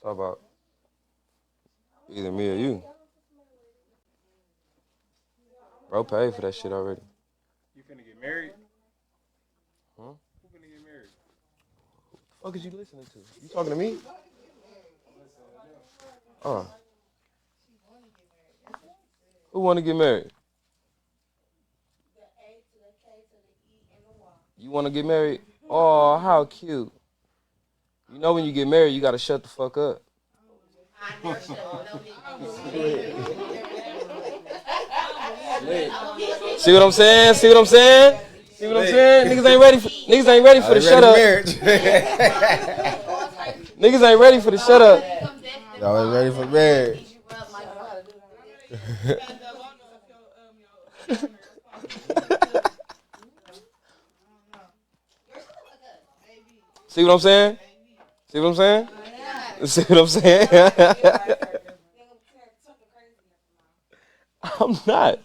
Talk about either me or you. Bro paid for that shit already. You finna get married? Huh? Who finna get married? What the fuck is you listening to? You talking to me? Who want to get married? You want to get married? Oh, how cute. You know when you get married, you got to shut the fuck up. See what I'm saying? See what I'm saying? See what I'm saying? Niggas ain't ready for the shut up. Niggas ain't ready for the shut up. Y'all ain't ready for marriage. See what I'm saying? See what I'm saying? See what I'm saying? I'm not.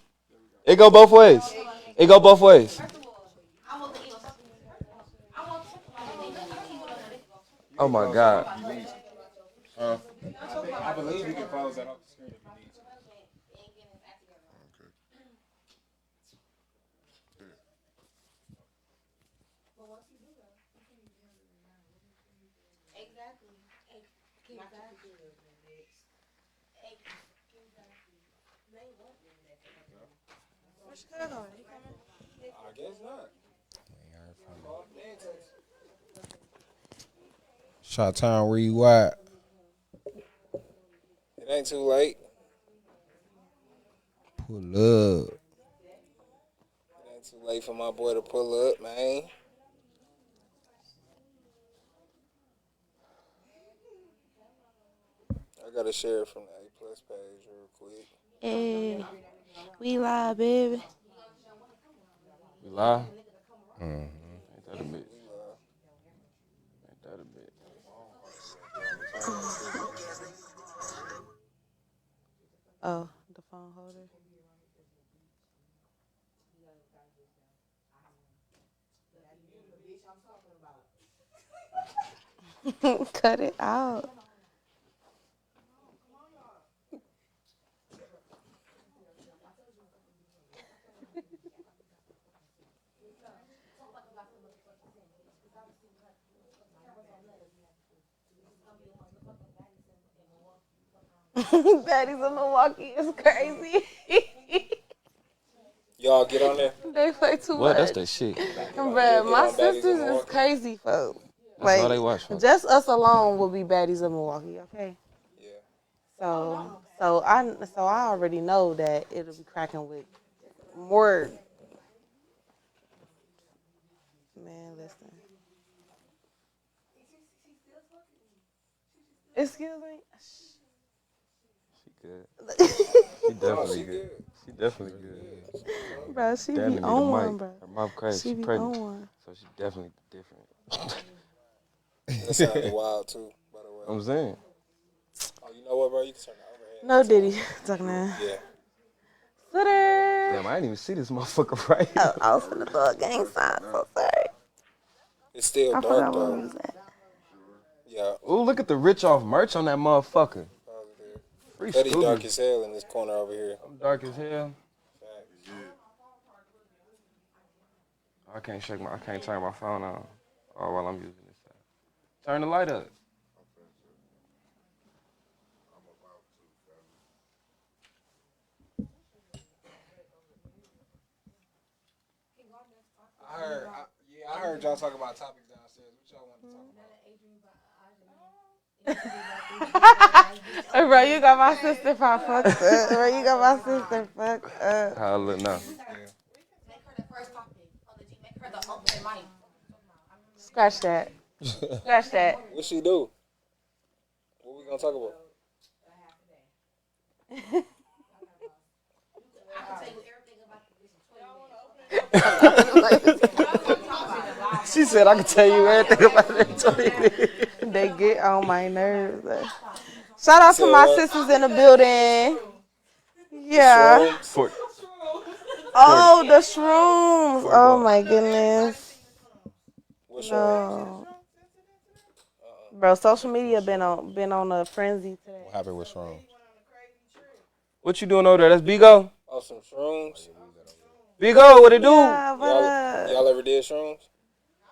It go both ways. It go both ways. Oh my God. I believe you can close that off the screen if you need to. I guess not. Shot town, where you at? It ain't too late. Pull up. It ain't too late for my boy to pull up, man. I gotta share it from the A Plus page real quick. Hey, we live, baby. You lie? Ain't that a bitch? Ain't that a bitch? Oh, the phone holder. Cut it out. Baddies in Milwaukee is crazy. Y'all get on there. They play too What? much. That's the shit. Bruh, my sisters is crazy, folks. That's all they watch, folks. Just us alone will be baddies of Milwaukee, okay? Yeah. So I already know that it'll be cracking with more. Man, listen. Excuse me. She good. She definitely good. She definitely good. Bro, she Damn, be need a on one, mic. bro. Her mouth crazy. She She be pregnant. on one. So she definitely different. That sounded wild too, by the way. I'm saying. Oh, you know what, bro? You can turn the overhead. No Diddy talking to. Yeah. Sutter. Damn, I didn't even see this motherfucker right. Oh, I was finna throw a gang sign. So sorry. It's still I dark forgot where though. we was at. Yeah. Ooh, look at the rich off merch on that motherfucker. Free Cuddy Scooby. dark as hell in this corner over here. I'm dark as hell. I can't turn my phone on. Oh, while I'm using this side. Turn the light up. I heard y'all talk about topics downstairs. What y'all want to talk about? Hey, bro, you got my sister fucked up. Bro, you got my sister fucked up. How I look now? Scratch that. Scratch that. What she do? What we gonna talk about? She said I can tell you everything about that. They get on my nerves. Shout out to my sisters in the building. Yeah. Oh, the shrooms. Oh my goodness. What's No. Bro, social media been on a frenzy today. What happened with Shrooms? What you doing over there? That's Bigo? Oh, some shrooms. Bigo, what it do? Yeah, Y'all ever did shrooms?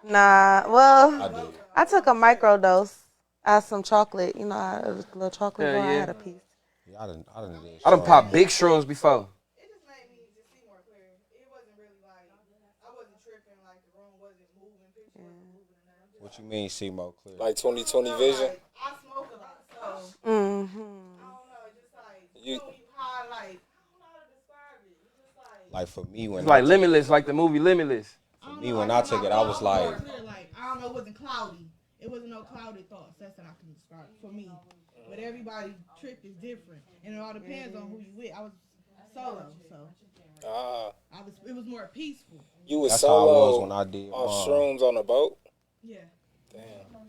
Nah, well, I did. I took a micro dose. I had some chocolate. You know, I had a little chocolate bar. I had a piece. Yeah, I done popped big shrooms before. It just made me just see more clear. It wasn't really like, I wasn't tripping, like the room wasn't moving, picture wasn't moving and nothing. What you mean see more clear? Like 20/20 vision? Like, I smoke a lot, so Mm-hmm. I don't know, just like, You- when you high, like, I don't know how to describe it. It's just Like for me when It's like Limitless, like the movie Limitless. For me when I took it, I was like, I don't know, it wasn't cloudy. It wasn't no clouded thoughts. That's what I can describe for me. But everybody trip is different, and it all depends on who you with. I was solo, so it was more peaceful. You was that's solo how I was when I did off shrooms on a boat? Yeah. Damn.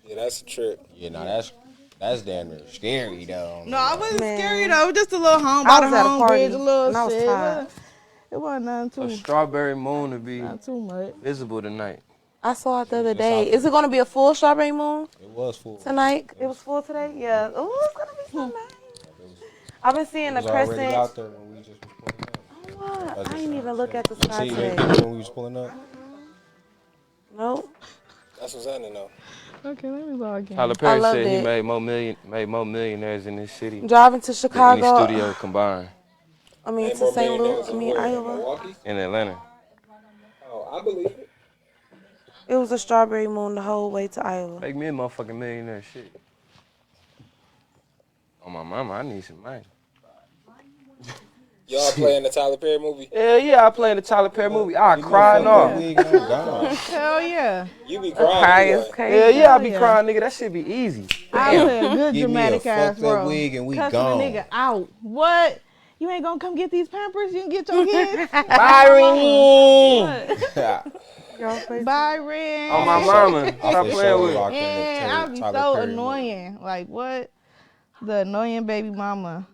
Yeah, that's a trip. Yeah, now that's damn near scary though. No, I wasn't Man. scary though. It was just a little home I by was the at a home party, bridge, a little and I was shit. tired. It wasn't nothing A too, strawberry moon to be not too much. visible tonight. I saw it the other day. Is it going to be a full strawberry moon It was full. tonight? It was full today? Yeah. Oh, it's going to be so nice. I've been seeing It the was already crescent. out there when we just was pulling up. Oh, what? I didn't even look at the sky See, today. when we was pulling up. Nope. That's what's happening though. Okay, let me log in. Tyler Perry loved said he it. made more millionaires in this city Driving to than any Chicago. studio combined I mean, Ain't to more St. millionaires Louis. I in mean, where? In Iowa. Milwaukee? in Atlanta. Oh, I believe it. It was a strawberry moon the whole way to Iowa. Make me a motherfucking millionaire shit. On my mama, I need some money. Y'all playing the Tyler Perry movie? Hell yeah, I play in the Tyler Perry movie. I crying off. Hell yeah. You be Cry crying is anyway. crazy. Hell yeah, I be Yeah. crying, nigga. That shit be easy. I play a good Give me a dramatic ass fucked up role. wig and we Cussing gone. a nigga out. What? You ain't gonna come get these Pampers? You can get your kids? Byron! Byron. On my mama. Stop playing with it. Yeah, I'd be so annoying. Like, what? The annoying baby mama.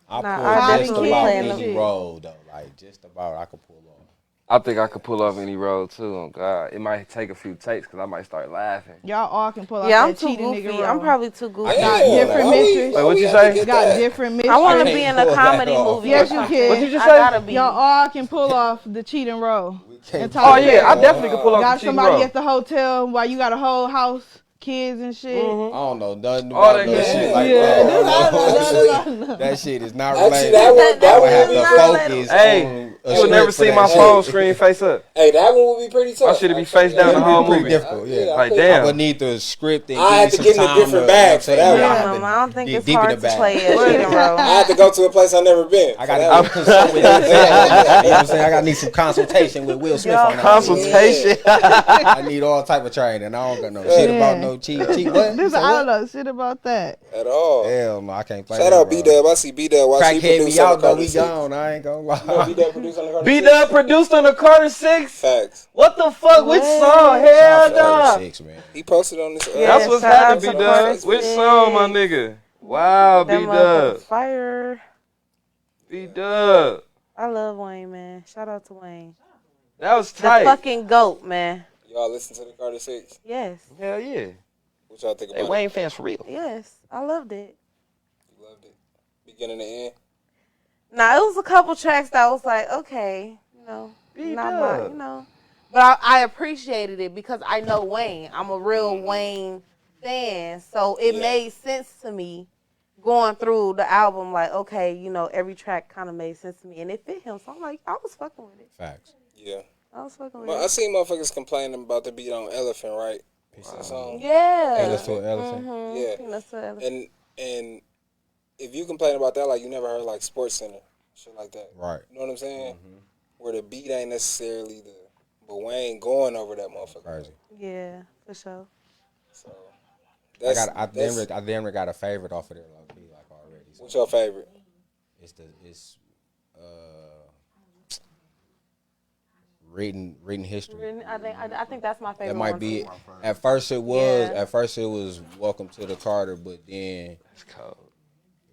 I Nah, pull I just definitely about playing any them. role though. Like just about I could pull off. I think I could pull off any role too. Oh God, it might take a few takes because I might start laughing. Y'all all can pull out Yeah, I'm that too cheating nigga goofy. role. I'm probably too goofy. Got different mysteries. Wait, what you say? Got different mysteries. I want to can't be in a pull that comedy off. movie. Yes, or you something. can. What you just I say? gotta be. Y'all all can pull off the cheating role. And Oh Tyler yeah, Perry. I definitely could pull off Got the cheating somebody role. at the hotel while you got a whole house, kids and shit. I don't know nothing All about that no good shit shit. like Yeah, that. That shit is not Actually, related. that I would have would to be focus Hey, on a you will never script for see that my shit. phone screen face up. Hey, that one would be pretty tough. My shit would be face down the It'd whole be pretty movie. difficult, yeah. Like I damn. would need the script and I had to some get in a time different to, bag for that Yeah, one. Mama, I don't think dig it's deep in hard the to bag. play a cheating role. I had to go to a place I've never been. I got to need some consultation with Will Smith on that. Consultation. I need all type of training. I don't got no shit about no cheat. What? This, I don't know shit about that. At all. Hell no, I can't play Shout that out role. B-Dub. I see B-Dub watch he Crackhead produce me on out the though, Carter we 6. gone. I ain't gonna lie. No, B-Dub produced on the Carter 6. B-Dub produced on the Carter 6. Facts. What the fuck? Which song? Hell Shout out to nah. Carter 6, man. He posted on this. Yeah. That's what's shout out happening, to B-Dub. Carter Which 6. song, my nigga? Wow, That B-Dub. motherfucker's fire. B-Dub. I love Wayne, man. Shout out to Wayne. That was The tight. fucking GOAT, man. Y'all listen to the Carter 6? Yes. Hell yeah. What y'all think Hey, about Wayne fans for real. Yes. I loved it. it? You loved it. Beginning to end? Now, it was a couple tracks that was like, okay, not my, But I appreciated it because I know Wayne. I'm a real Wayne fan. So it made sense to me going through the album, like, okay, every track kind of made sense to me. And it fit him. So I'm like, I was fucking with it. Facts. Yeah. I was fucking with Well, I it. seen motherfuckers complaining about the beat on Elephant, right? That song. Yeah. Elephant. Yeah. Peanuts to Elephant. And if you complain about that, like you never heard like Sports Center, shit like that. Right. You know what I'm saying? Where the beat ain't necessarily but Wayne going over that motherfucker. Crazy. Yeah, for sure. So I damn near got a favorite off of there, like already. So what's your favorite? It's written history. I think that's my favorite That might one, be too. it. At first it was. Yeah. At first it was Welcome to the Carter, but then It's cold.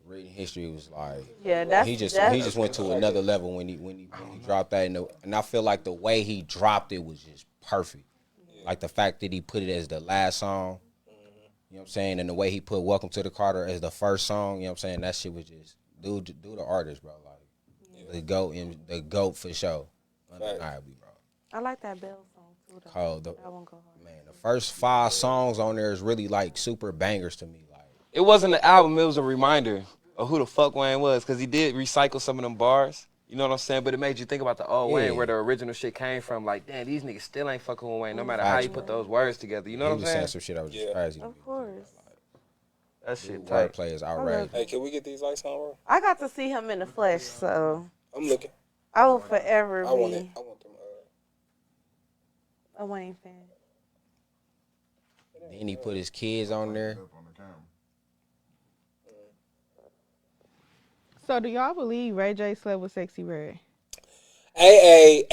written history was like Yeah, that's he just went to another level when he dropped that, and I feel like the way he dropped it was just perfect. Like the fact that he put it as the last song, You know what I'm saying? And the way he put Welcome to the Carter as the first song, you know what I'm saying? That shit was just, do the artist, bro. Like, the GOAT for sure. Undeniably, bro. I like that Bell song, too. Though. Cold. That one go hard. Man, the first 5 songs on there is really, like, super bangers to me. Like, it wasn't the album, it was a reminder of who the fuck Wayne was, because he did recycle some of them bars. You know what I'm saying? But it made you think about the old Wayne, where the original shit came from. Like, damn, these niggas still ain't fucking with Wayne, no matter how you put those words together. You know what I'm saying? He was saying some shit that was just crazy. Of course. That shit tight. Wordplay is outrageous. Hey, can we get these lights on, bro? I got to see him in the flesh, so I'm looking. I will forever be I want them. a Wayne fan. Then he put his kids on there. So do y'all believe Ray J slept with Sexxy Red? Get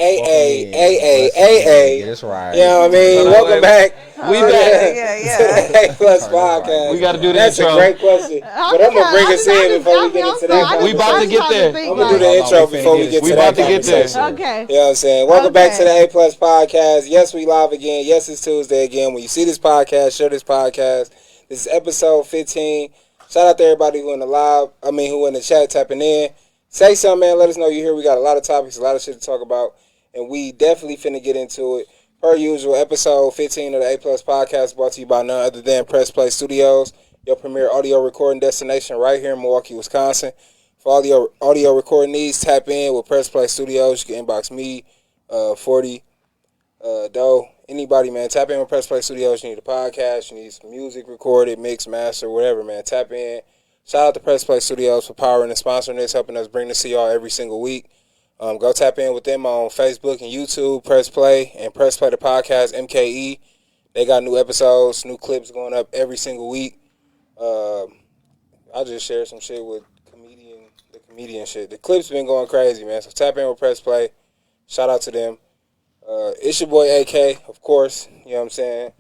us right. You know what I mean? Welcome back. We back. Yeah. A Plus podcast. We got to do the That's intro. a great question. But I'm going to bring us in before we get into that. We about to get there. I'm going to do the intro before we get to that conversation. Okay. You know what I'm saying? Welcome back to the A Plus podcast. Yes, we live again. Yes, it's Tuesday again. When you see this podcast, share this podcast. This is episode 15. Shout out to everybody who in the chat tapping in. Say something, man. Let us know you're here. We got a lot of topics, a lot of shit to talk about. And we definitely finna get into it. Per usual, episode 15 of the A Plus podcast brought to you by none other than Press Play Studios, your premier audio recording destination right here in Milwaukee, Wisconsin. For all your audio recording needs, tap in with Press Play Studios. You can inbox me, 40, Doe, anybody, man. Tap in with Press Play Studios. You need a podcast, you need some music recorded, mix, master, whatever, man. Tap in. Shout out to Press Play Studios for powering and sponsoring this, helping us bring this to y'all every single week. Go tap in with them on Facebook and YouTube, Press Play, and Press Play the podcast, MKE. They got new episodes, new clips going up every single week. I just shared some shit with the comedian shit. The clips been going crazy, man. So tap in with Press Play. Shout out to them. It's your boy AK, of course. You know what I'm saying?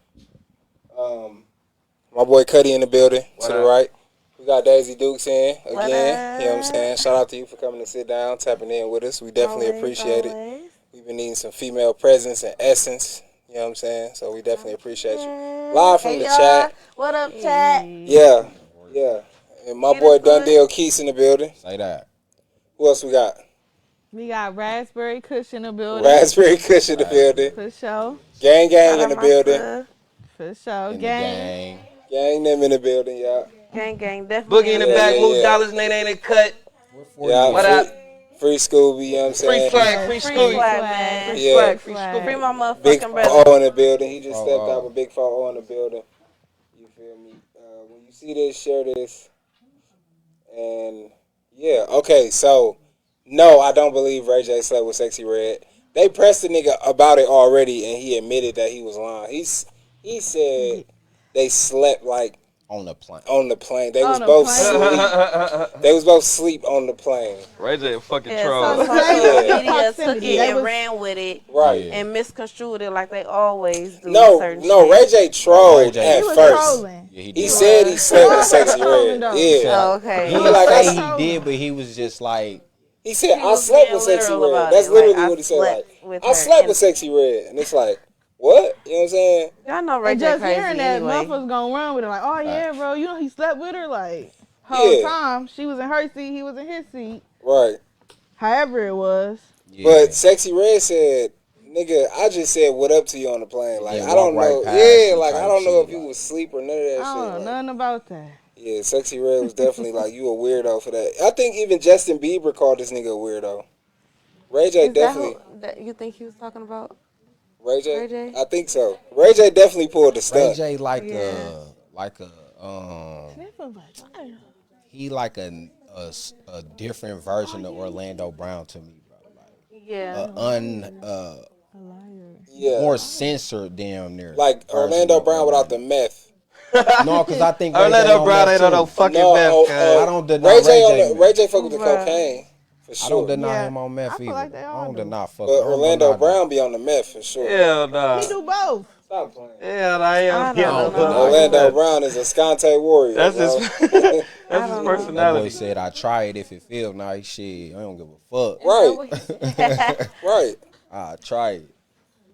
My boy Cuddy in the building to the right. We got Daisy Dukes in again. You know what I'm saying? Shout out to you for coming to sit down, tapping in with us. We definitely appreciate it. We've been needing some female presence and essence. You know what I'm saying? So we definitely appreciate you. Live from the chat. What up, chat? Yeah. And my boy Dundale Keese in the building. Say that. Who else we got? We got Raspberry Kush in the building. Raspberry Kush in the building. For sure. Gang in the building. For sure. Gang. Gang them in the building, y'all. Gang, definitely. Boogie in the back, move dollars, and they ain't a cut. Yeah, What up? Free Scooby, you know what I'm saying? Free flag, free Free Scooby. flag, man. Yeah. Free my motherfucking Big brother. O in the building. He just stepped out with Big 4-0 in the building. You feel me? When you see this, share this. And, yeah. Okay, so, no, I don't believe Ray J slept with Sexxy Red. They pressed the nigga about it already, and he admitted that he was lying. He said they slept, like, On the plane. They was both sleep. They was both sleep on the plane. Ray J a fucking Yeah, troll. some media took it and ran with it. Right. And misconstrued it like they always do. No, Ray J trolled Ray J at was first. trolling. Yeah, He said he slept with Sexxy Red. Yeah. Oh, okay. He He didn't like, say I- he did, but he was just like, He said, He I was slept being with Sexxy literal Red. about That's it. literally Like, what he said. slept Like, with I her. slept And- with Sexxy Red. And it's like, what? You know what I'm saying? Y'all know Ray And J just crazy hearing that, anyway. motherfuckers gonna run with it. Like, oh yeah, bro, you know he slept with her. Like, whole Yeah. time she was in her seat, he was in his seat. Right. However it was. yeah. But Sexxy Red said, nigga, I just said what up to you on the plane. Like, Yeah, I don't walk right know. past Yeah, you like, I type don't know shit, if you like- was asleep or none of that I shit. don't know Like, nothing about that. yeah, Sexxy Red was definitely like, you a weirdo for that. I think even Justin Bieber called this nigga a weirdo. Ray J Is definitely. that you think he was talking about? Ray J? Ray J? I think so. Ray J definitely pulled the Ray stunt. J Yeah. he like a different version of Orlando Brown to me, bro. Like Yeah. Yeah. more censored damn near. Like version Orlando of Brown without the meth. No, because I think Ray J Orlando on Brown meth ain't on too. no fucking No, meth, I don't deny Ray J Ray J. Ray J fuck with the Bruh. cocaine for sure. I don't deny Yeah. him on meth I feel either. like they all I don't do. deny fuck. But I don't Orlando deny Brown be on the meth for sure. Hell nah. He do both. Stop playing. Hell, I am. I don't know. Orlando Brown is a Scante warrior. That's bro. his. That's I his don't know. That boy personality. said, "I try it if it feel nice. Shit, I don't give a fuck. Right. Right. I try it."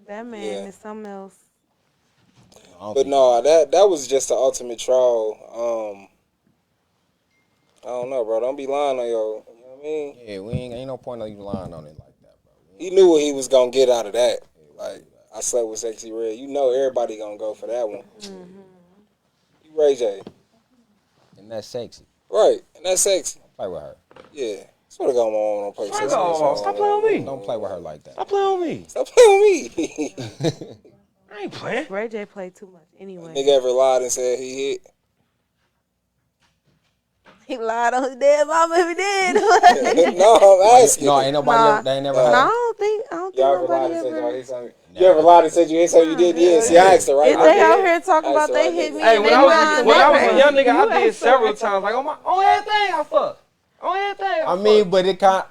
That man Yeah. is something else. But no, that was just the ultimate troll. I don't know, bro. Don't be lying on your. You know what I mean? Yeah, ain't no point of you lying on it like that, bro. He knew what he was gonna get out of that. Like, I slept with Sexy Red. You know everybody gonna go for that one. You Ray J. And that's sexy. Right, and that's sexy. Play with her. Yeah. Swear to God, my mom don't play sexy. Stop playing with me. Don't play with her like that. Stop playing with me. Stop playing with me. I ain't playing. Ray J played too much anyway. Nigga ever lied and said he hit? He lied on his dead mama if he did. No, I'm asking. No, ain't nobody ever, they ain't never heard. No, I don't think Y'all ever lied nobody and said y'all ever. hit something? You ever lied and said you hit something you did? Yeah, see, I asked her right If they out here talking about they hit me, Hey, and when they I lying, was a young nigga, I did several times. Like on everything I fuck. On everything I mean, but it kind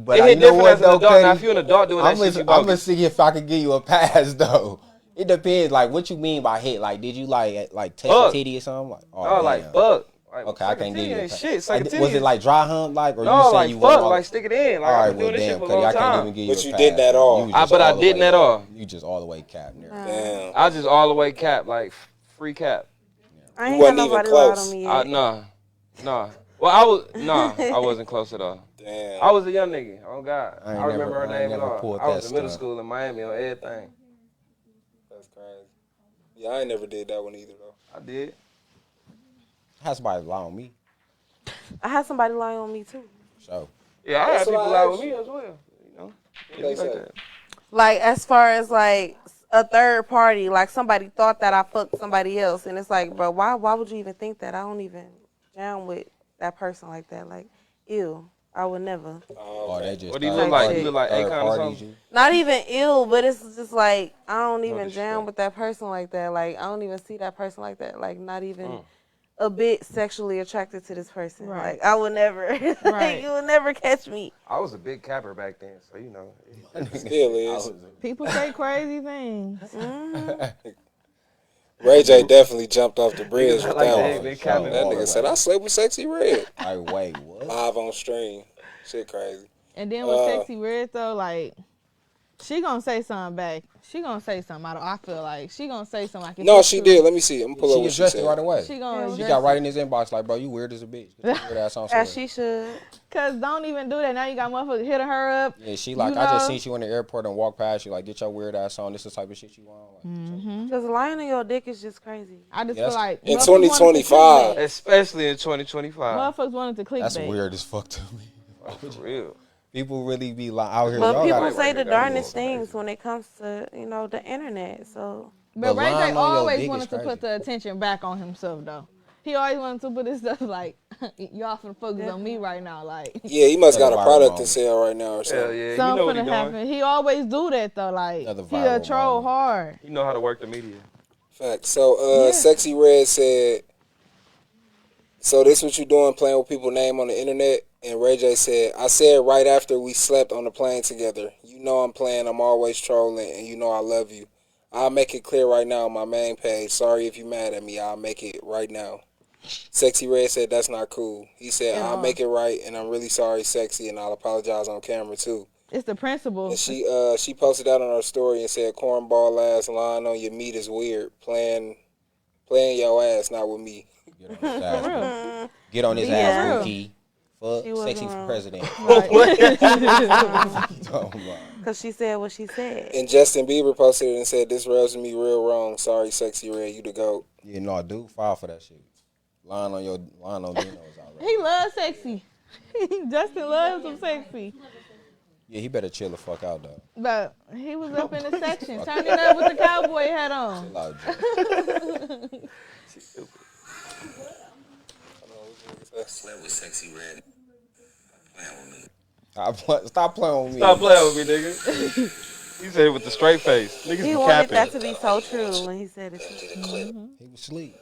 but it you hit know different what as an though, adult. Now, if Cuddy? you're an adult doing that shit, you I'm gonna bogus. see if I can give you a pass though. It depends, like what you mean by hit. Like, did you like touch your titty or something? Like, Oh, like fuck. Like, okay, I can't give you a pass. Shit, Was it like dry hump, like, or no, you saying like you fuck, want like stick it in. Like all right, I've been well, doing this shit damn, for a Cuddy, long I can't even time. give you But a you pass. did that all. But I didn't at all. You just all the way cap, nigga. Damn. I just all the way cap, like free cap. I ain't got wasn't even nobody lied close. on me yet. Nah. Well, I wasn't close at all. Damn. I was a young nigga. Oh God, I ain't I remember never- her I ain't name and never all. pulled I was that in middle stunt. school in Miami on everything. That's crazy. Yeah, I ain't never did that one either, though. I did. Had somebody lie on me. I had somebody lie on me too. So Yeah, I That's had people what I lie asked with me you. as well. You know, They like say. that. Like as far as like a third party, like somebody thought that I fucked somebody else, and it's like, bro, why would you even think that? I don't even down with that person like that. Like, ew, I would never. oh, they just What do you third look like? party- You look like third Akon or parties something? you- Not even ill, but it's just like I don't even disrespect. down with that person like that. Like I don't even see that person like that. Like not even a bit sexually attracted to this person. Right. Like I would never. Like, Right. you would never catch me. I was a big capper back then, so you know. Still is. People say crazy things. Ray J definitely jumped off the bridge Niggas with like that that, one. they capping. That nigga said, I slept with Sexy Red. Like, wait, what? Live on stream. Shit crazy. And then with Sexy Red though, like she gonna say something back. She gonna say something. I feel like she gonna say something. Like if No, it's she true, did. Let me see. I'm gonna pull up She what she addressed it said. right away. She gonna She address got right it. in his inbox like, bro, you weird as a bitch. Get your weird ass on As somewhere. she should. Cause don't even do that. Now you got motherfuckers hitting her up. Yeah, she like, You I just know? seen you in the airport and walk past you, like, get your weird ass on. This is the type of shit you want. Like, Because lying on your dick is just crazy. I just Yeah, feel like in motherfuckers wanted to 2025. clickbait. Especially in 2025. Motherfuckers wanted to clickbait. that's weird as fuck to me. For real. People really be like out here. But y'all people gotta- say the that darndest was things when it comes to, you know, the internet. So But But Ray lying J on your always dick is wanted to crazy. put the attention back on himself though. He always wanted to put his stuff like, y'all finna focus on me right now. Like Yeah, he must got a Another viral product to moment. sell right now or Hell something. yeah, you know something what he finna doing. happen. He always do that though. Like Another he a viral troll moment. hard. You know how to work the media. Fact. So, Yeah. Sexy Red said, so this what you doing, playing with people's name on the internet? And Ray J said, I said right after we slept on the plane together, you know I'm playing, I'm always trolling, and you know I love you. I'll make it clear right now on my main page. Sorry if you mad at me, I'll make it right now. Sexy Red said, that's not cool. He said, I'll make it right, and I'm really sorry, Sexy, and I'll apologize on camera too. It's the principle. And she posted that on her story and said, cornball ass lying on your meat is weird. Playing your ass, not with me. Get on his ass, bro. Get on his Yeah. ass, Bookie. Fuck, She wasn't sexy for wrong. president. Oh, my. because she said what she said. And Justin Bieber posted it and said, this rubs me real wrong. Sorry, Sexy Red, you the GOAT. Yeah, no, dude, file for that shit. Lying on Dino is already. He loves sexy. Justin loves some sexy. Yeah, he better chill the fuck out though. But he was up in the section, turning up with the cowboy hat on. Chill out, Joe. Slept with Sexy Red. Playing with me. Stop playing with me. Stop playing with me, nigga. He said it with the straight face. Niggas He be wanted capping. that to be so true when he said it. He was asleep.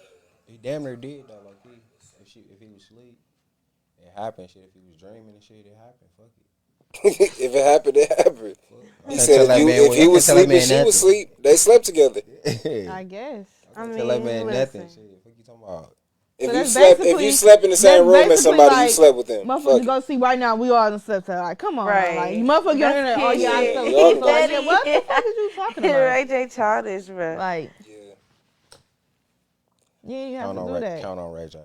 He damn near did though. Like if he was asleep, it happened. Shit, if he was dreaming and shit, it happened. Fuck it. If it happened, it happened. He Can't said tell that man if he what- was can't tell that asleep and man she nothing. was asleep, they slept together. I guess. I mean, Tell that man nothing. listen. Shit, what you talking about? If So you that's slept in the same that's room as basically somebody, you like, slept with them. Fuck Motherfuckers it. go see right now. We all done slept. Like, come on, Right. like motherfucker get in there. Oh yeah, I'm so Yeah. so like, yeah, what the fuck is you talking about? Ray J childish, bro. Like, Yeah. You have to do that. Count on Ray J.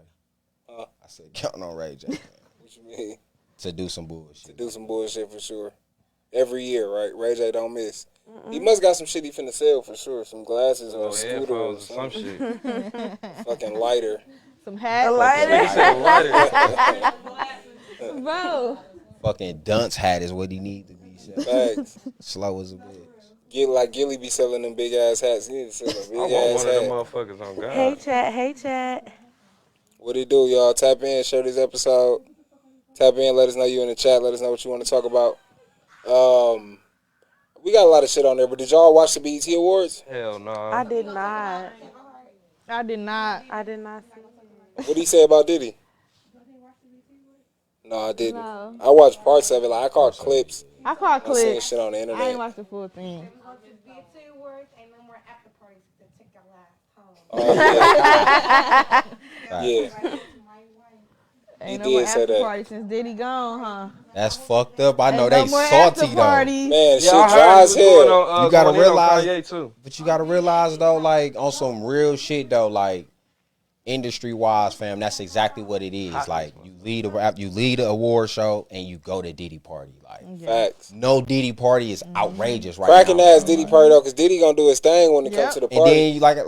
I said count on Ray J. Man. What you mean? To do some bullshit. To do some bullshit for sure. Every year, right? Ray J don't miss. He must got some shit he finna sell for sure. Some glasses or a scooter or some shit. Fucking lighter. Some hats. Bro. Fucking dunce hat is what he need to be. Facts. Slow as a bitch. Like Gilly be selling them big ass hats. He need to sell a big I want ass one hat. of them motherfuckers on God. Hey chat. What it do, y'all? Tap in, share this episode. Tap in, let us know you in the chat. Let us know what you want to talk about. We got a lot of shit on there, but did y'all watch the BET Awards? Hell no. I did not. I did not. I did not see. What did he say about Diddy? No, I didn't. No. I watched parts of it. Like I caught clips. I caught I seen clips. shit on the I internet. ain't watched the full thing. Oh, yeah. Yeah. Ain't He no more did say after that. party since Diddy gone, huh? That's fucked up. I know Ain't they no more salty after though. parties. Man, shit Yeah, I dry heard as he was going hell. on, You gotta going in on realize- Kanye too. But you gotta realize though, like on some real shit though, like industry wise, fam, that's exactly what it is. Like you lead a award show and you go to Diddy party. Like Facts. no Diddy party is outrageous right Cracking now. ass bro. Diddy party though, because Diddy gonna do his thing when it comes to the And party. then you like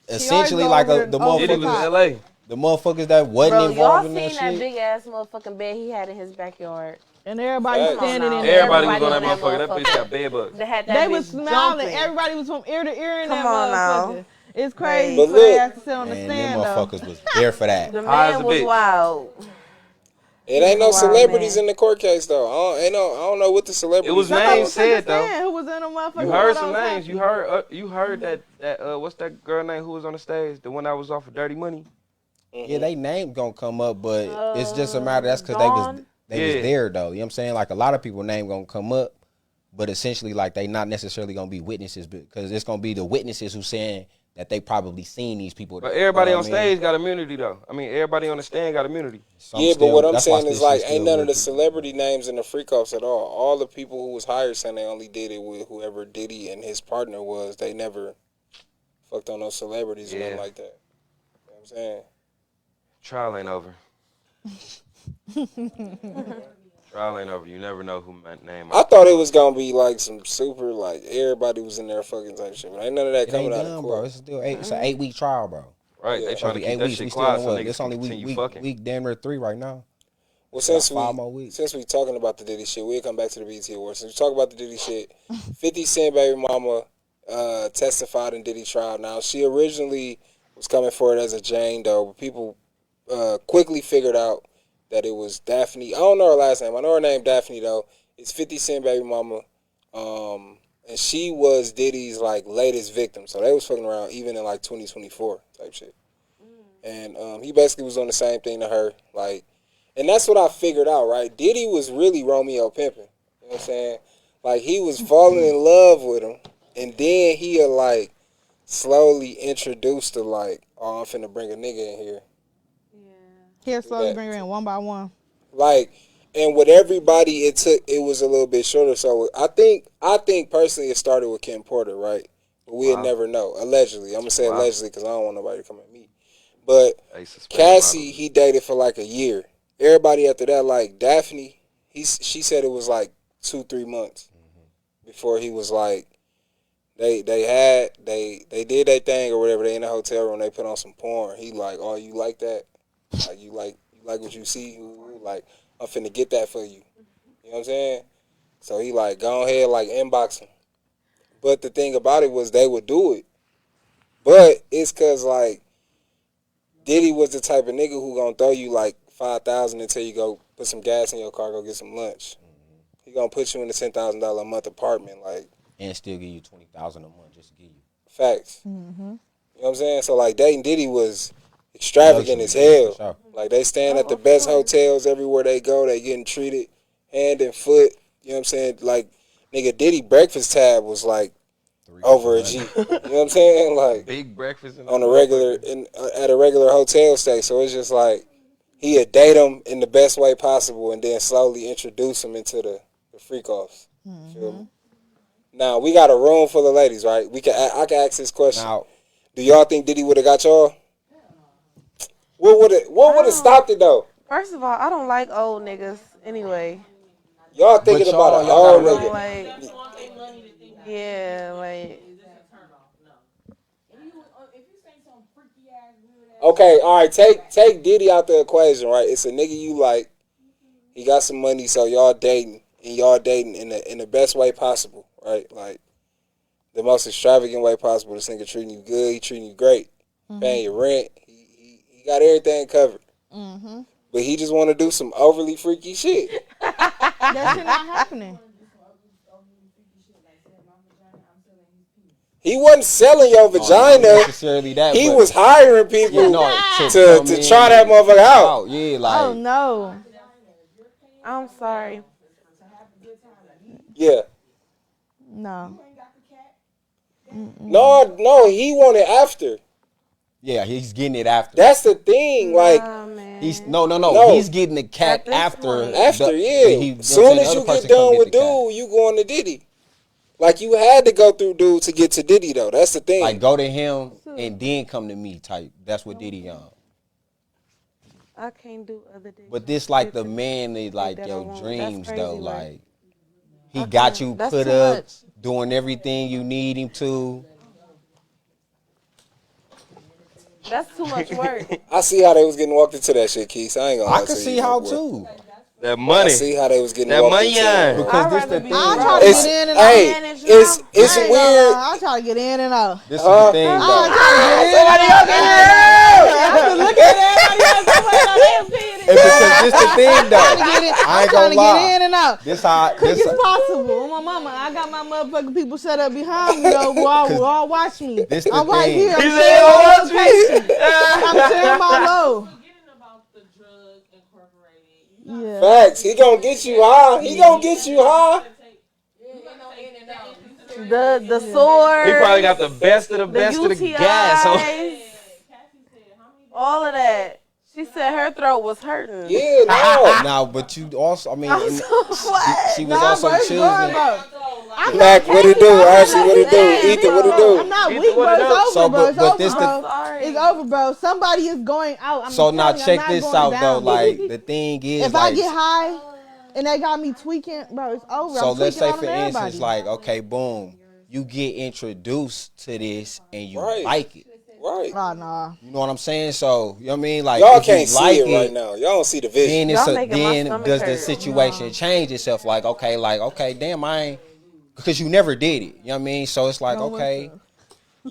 essentially go like over the over Diddy was motherfuckers, in L.A. the motherfuckers that wasn't Bro, y'all involved seen in that that shit. big ass motherfucking bed he had in his backyard? And everybody Facts. standing in Everybody there. was on that Everybody motherfucker. That bitch got bed bugs. They had that They bitch was smiling. jumping. Everybody was from ear to ear in Come that on now. motherfucker. It's crazy But for their look, ass to sit on the Man, stand them though. motherfuckers was there for that. The High as man a was bitch. wild. It ain't no Wild celebrities man. in the court case though. I don't know what the celebrities. It was are. Somebody names was taking said though. stand. Who was in the motherfucker? You heard some names. You heard that what's that girl name who was on the stage? The one that was off of Dirty Money. Yeah, they name gonna come up, but it's just a matter. That's because Dawn? they was Yeah. there though. You know what I'm saying? Like a lot of people name gonna come up, but essentially like they not necessarily gonna be witnesses, because it's gonna be the witnesses who saying that they probably seen these people. But everybody You know on what I mean? stage got immunity though. I mean, everybody on the stand got immunity. Some Yeah, but still- what I'm that's why saying is this like shit ain't still none of the weird. celebrity names in the freak offs at all. All the people who was hired saying they only did it with whoever Diddy and his partner was. They never fucked on those celebrities or nothing Yeah. like that. You know what I'm saying? Trial ain't over. Trial ain't over. You never know who my name. I thought it was gonna be like some super like everybody was in there fucking type shit, but ain't none of that It ain't coming out of done, court. bro. It's still it's an 8-week trial, bro. Right, Yeah. they trying to Only keep 8 that weeks. shit We still quiet in so what? niggas It's only can continue week fucking. damn near 3 right now. Well, Got 5 more weeks. since we talking about the Diddy shit, we'll come back to the BET Awards. Since we talk about the Diddy shit, 50 Cent baby mama testified in Diddy trial. Now she originally was coming for it as a Jane Doe, but people quickly figured out that it was Daphne. I don't know her last name. I know her name Daphne though. It's 50 Cent baby mama, and she was Diddy's like latest victim. So they was fucking around even in like 2024 type shit. And he basically was on the same thing to her, like. And that's what I figured out, right? Diddy was really Romeo pimping. You know what I'm saying? Like, he was falling in love with him. And then he like, slowly introduced to, like, oh, I'm finna bring a nigga in here. He'll slowly bring her in one by one. Like, and with everybody, it was a little bit shorter. So, I think personally it started with Kim Porter, right? But we'll never know. Allegedly. I'm going to say allegedly because I don't want nobody to come at me. But Cassie, he dated for, like, a year. Everybody after that, like Daphne, she said it was like 2-3 months before he was like, they did that thing or whatever. They in the hotel room, they put on some porn. He like, oh, you like that? Like you like what you see? Like I'm finna get that for you. You know what I'm saying? So he like, go ahead, like inbox him. But the thing about it was they would do it, but it's cause like Diddy was the type of nigga who gonna throw you like $5,000 until you go put some gas in your car, go get some lunch. He gonna put you in a $10,000 a month apartment, like, And still give you $20,000 a month just to give you. facts. You know what I'm saying? So like dating Diddy was extravagant as hell. Sure. Like they staying at the best hotels everywhere they go. They getting treated hand and foot. You know what I'm saying? Like nigga Diddy breakfast tab was like over a G. You know what I'm saying? Like Big breakfast on a regular at a regular hotel stay. So it's just like he'd date them in the best way possible and then slowly introduce them into the freak offs. Feel me? Now we got a room full of ladies, right? I can ask this question. Now, Do y'all think Diddy would have got y'all? What would have stopped it though? First of all, I don't like old niggas anyway. Y'all thinking about an y'all old gotta nigga. Yeah, like. Okay, all right. Take Diddy out the equation, right? It's a nigga you like. He got some money, so y'all dating, and y'all dating in the best way possible, right? Like the most extravagant way possible. This nigga treating you good. He treating you great. Paying your rent. He got everything covered. But he just want to do some overly freaky shit. That shit not happening. He wasn't selling your vagina. Necessarily that, He but- was hiring people to try that motherfucker out. Yeah, like. Oh no. I'm sorry. Yeah. No. No, he wanted after. Yeah, he's getting it after. That's the thing. Like, Nah, man. He's no. No. He's getting the cat At this after. point. after, yeah. Soon as you get done with dude, you going to Diddy. Like, you had to go through dude to get to Diddy, though. That's the thing. Like, go to him and then come to me type. That's what Diddy on. I can't do other days. But this like the man that like that I your want. dreams That's though. crazy, Like right? he got you That's put too up, much. doing everything you need him to. That's too much work. I see how they was getting walked into that shit, Keith. I ain't gonna lie I to can you, see how boy. too. That I money. see how they was getting That walked money into it, on. bro. Because I'd this rather the be thing. I broke. try to It's, get in and hey, out. manage it's now. it's I ain't gonna weird. lie, I try to get in and out. This is the thing I though. try to get in and out. I'm just looking at everybody else. I'm waiting on their opinion. And because this the thing though. I I'm ain't trying gonna to get in lie. and out. This how Quick this as possible. My mama, I got my motherfucking people set up behind me though. Will all watch me. this the I'm right thing. here. I'm He said, sharing "Oh, my watch me." location. I'm sharing my low. Yeah. Facts. He gonna get you high. He gonna get you high. The sword. He probably got the best of the the best of the UTIs, gas. all of that. She said her throat was hurting. Yeah, no. Now, but you also, I mean, I'm and so what? she was Nah, also bro, it's going, choosing. bro. I'm Mac, what it do? Ashley, what it do? Damn, Ethan, what it bro. I'm do? not Ethan, weak, what bro. it It's do? over, So, bro. It's but over, this bro. Sorry. It's over, bro. Somebody is going out. I'm So telling now you, check I'm not this going out down. though. Like the thing is, if like, I get high and they got me tweaking, bro, it's over. so I'm let's tweaking say on for them, instance, everybody. like, okay, boom, you get introduced to this and you Right. like it. Right. Oh, nah. You know what I'm saying? So you know what I mean? Like, Y'all if you can't see like it right now. Y'all don't see the vision. Then it's Y'all making my then stomach does the hurt. situation change itself? Like, okay, damn, I ain't, because you never did it. You know what I mean? So it's like, No, okay,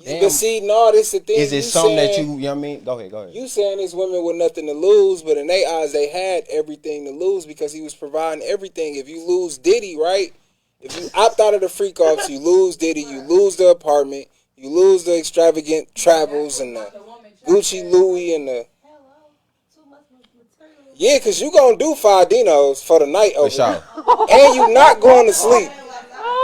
damn, But see, no, this the thing. is it You something that saying- you know what I mean? Go ahead. You saying these women with nothing to lose, but in their eyes, they had everything to lose because he was providing everything. If you lose Diddy, right? If you opt out of the freak offs, you lose Diddy, you lose the apartment, you lose the extravagant travels and the Gucci Louis and the. Yeah, because you going to do 5 dinos for the night over. For sure. And you not going to sleep.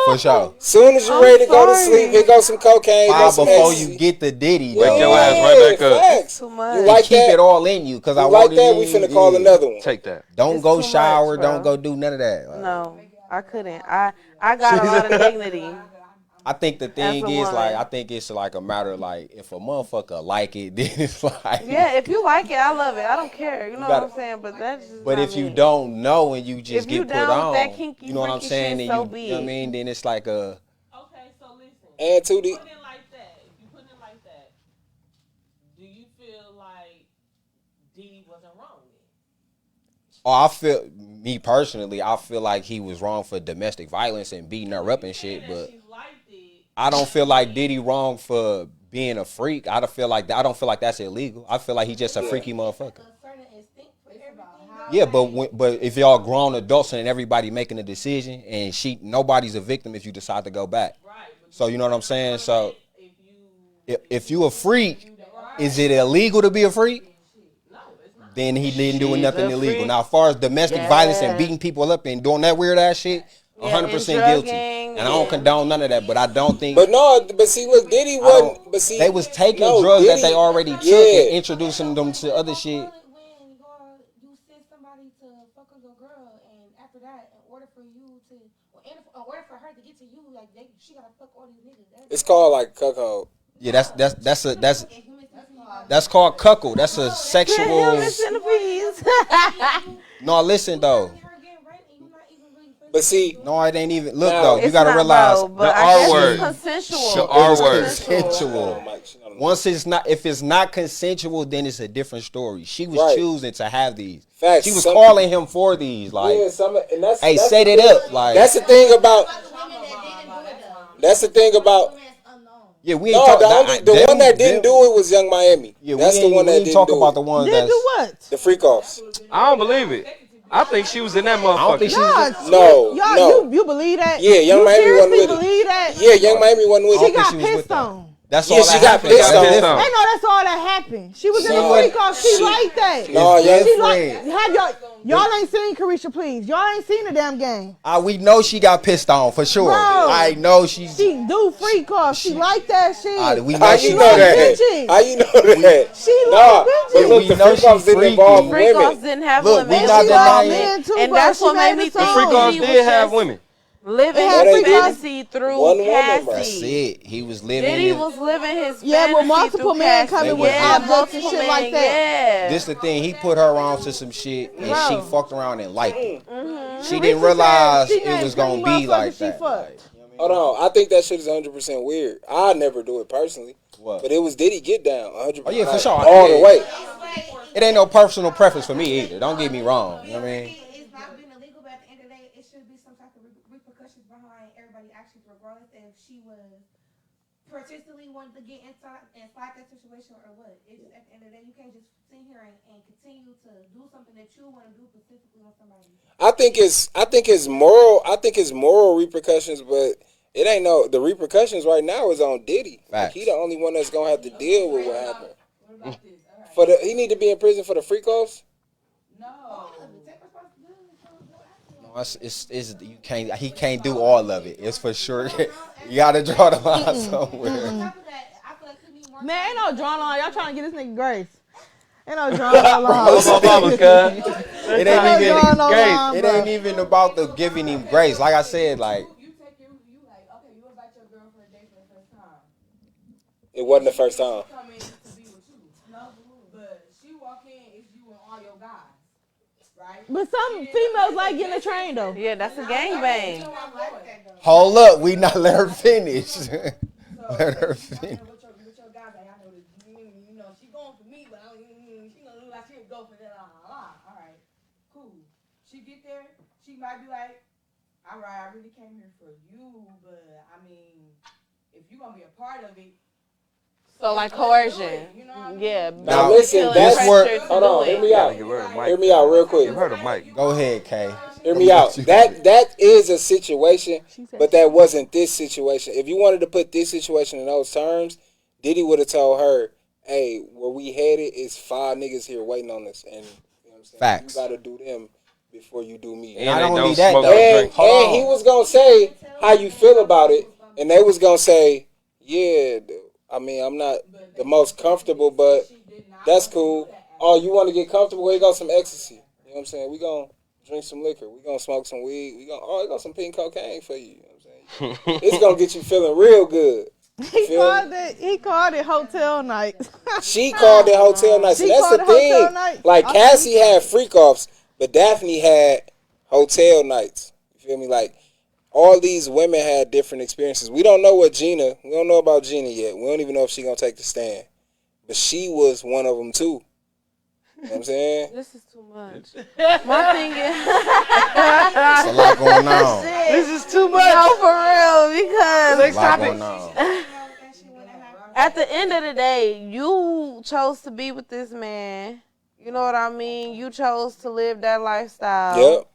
For sure. Soon as you I'm ready to go to sorry. sleep, here goes some cocaine, Far go some before ecstasy. you get the Diddy, Yeah, though. your ass right back up. Facts. Too much. You like keep that? it all in you, because I You want like that? We finna call another one. Take that. Don't It's go too much, shower. bro. Don't go do none of that. No, I couldn't. I got a lot of dignity. I think the thing As a is, like, woman. I think it's like a matter of, like, if a motherfucker like it, then it's like. Yeah, if you like it, I love it. I don't care. You know gotta- what I'm saying? But that's just But not if you me. don't know and you just If you get put down with on, that kinky, you know what I'm freaky saying? shit, Then so you be know what I it. mean? Then it's like a. Okay, so listen. And to the Put it like that. If you put it like that, do you feel like Diddy wasn't wrong then? Oh, I feel, me personally, I feel like he was wrong for domestic violence and beating her up and shit, but She liked it. I don't feel like Diddy wrong for being a freak. I don't feel like that's illegal. I feel like he's just a freaky motherfucker. Yeah, but if y'all grown adults and everybody making a decision and nobody's a victim if you decide to go back. So you know what I'm saying? So if you a freak, is it illegal to be a freak? Then he didn't do She's nothing a illegal. freak. Now, as far as domestic violence and beating people up and doing that weird ass shit, 100% guilty. drugging, And I don't condone none of that, but I don't think But no, but see, look, Diddy I wasn't. don't- But see, they was taking no, drugs Diddy, that they already took yeah. and introducing them to other shit. When you send somebody to fuck with your girl, and after that, in order for you to, in order for her to get to you, like she gotta fuck all these niggas. It's called like cuckold. Yeah, that's That's called cuckle. That's a sexual. Centipedes. No, listen though. But see, No, it ain't even. Look Now, though, you It's gotta not, realize bro, but the I R guess word. it's consensual. The it R was word. consensual. Once it's not, if it's not consensual, then it's a different story. She was Right. choosing to have these. Facts. She was calling him for these. Like, yeah, and that's hey, that's set the it thing. up. Like, That's the thing about. That's the thing about. yeah, we ain't No, talking. the one that didn't do it was Young Miami. Yeah, that's we the ain't, one we that ain't didn't talk do about it. the ones Did that's. do what? The freak offs. I don't believe it. I think she was in that motherfucker. I don't think she was. Y'all, No. you believe that? Yeah, Young you Miami wasn't seriously with it. believe that? Yeah, Young Miami wasn't with I She it. don't think got she was with pissed that. on. That's Yeah, all she that got happened. pissed That's on. different. Ain't no, that's all that happened. She was in a wasn't- freak off. She like that. No, It's Young. She like different. have y'all ain't seen Carisha, please. Y'all ain't seen the damn game. We know she got pissed on for sure. Bro. I know she's. She do freak off. She like that shit. We How know you she know like that? bitches. How you know that? She Nah, like but bitches. look, we the know freak offs she didn't involve freaky. Freak offs women. didn't have Look, women. we And not she like denying men it. too, And bro. that's She what made made me a think The freak song. offs Diddy did was have just women. living It his had freak offs. fantasy through One woman, bro. Cassie. That's it. He was living. Diddy his- was living his Yeah, fantasy with multiple through men Cassie. coming with yeah, objects and multiple shit men, like that. Yeah. This the thing. He put her on to some shit, and she Bro. fucked around and liked it. Mm-hmm. She Teresa didn't said realize she it named was gonna pretty be like motherfuckers she that. fucked. Like, Hold on, I think that shit is 100% weird. I'd never do it personally, what? but it was Diddy get down 100%. Oh, yeah, for like, sure. all the Yeah. way. It ain't no personal preference for me either. Don't get me wrong. You know what I mean? It's not being illegal, but at the end of the day, it should be some type of repercussions behind everybody's actions, regardless if she was persistently wanting to get inside that situation or what. It's at the end of the day, you can't just sit here and continue to do something that you want to do specifically on somebody. I think it's moral. I think it's moral repercussions, but it ain't no. The repercussions right now is on Diddy. Like, he the only one that's gonna have to deal with what happened. What about this? All right. He need to be in prison for the freak offs. No. No, it's you can't. He can't do all of it. It's for sure. You gotta draw the line somewhere. Man, ain't no drawing on. Y'all trying to get this nigga grace. Ain't no drawing on. Oh, my mama, cuz. It ain't even. drawing no Grace. line, It bro. ain't even about the giving him grace. Like I said, like You take you like, okay, you invite your girl for a date for the first time. It wasn't the first time. She come in to be with you. No, but she walk in, it's you and all your guys. Right? But some females like getting a train though. Yeah, that's a gangbang. hold up, we not let her finish. Let her finish. With your guys, like, I know that you know she going for me, but she gonna look like she go for that. All right, cool. She get there, she might be like, all right, I really came here for you, but I mean, if you gonna be a part of it. So like coercion. You know what I mean? Yeah. Now listen, feeling that's pressure where- to Hold do on, it. hear me out. Give her the mic. Hear me out real quick. Give her the mic. Go ahead, Kay. Hear me out. That is a situation, but that wasn't this situation. If you wanted to put this situation in those terms, Diddy would have told her, "Hey, where we headed is 5 niggas here waiting on us, and you know what I'm saying, Facts. you got to do them before you do me." And Not they only don't that, smoke though. no And, drink. Hold and on. he was gonna say how you feel about it, and they was gonna say, "Yeah, I mean, I'm not the most comfortable, but that's cool. Oh, you want to get comfortable? Here you go some ecstasy. You know what I'm saying? We gonna drink some liquor. We gonna smoke some weed. I got some pink cocaine for you. You know what I'm saying? It's gonna get you feeling real good." He called it hotel night. She called it hotel nights, and She that's called the it hotel thing. night. Like I Cassie had freak offs, but Daphne had hotel nights. You feel me? Like all these women had different experiences. We don't know about Gina yet. We don't even know if she gonna take the stand, but she was one of them too. You know what I'm saying? This is too much. My thing is, There's a lot going on. This is too much. no, for real, because There's a lot going on. at the end of the day, you chose to be with this man. You know what I mean? You chose to live that lifestyle. Yep.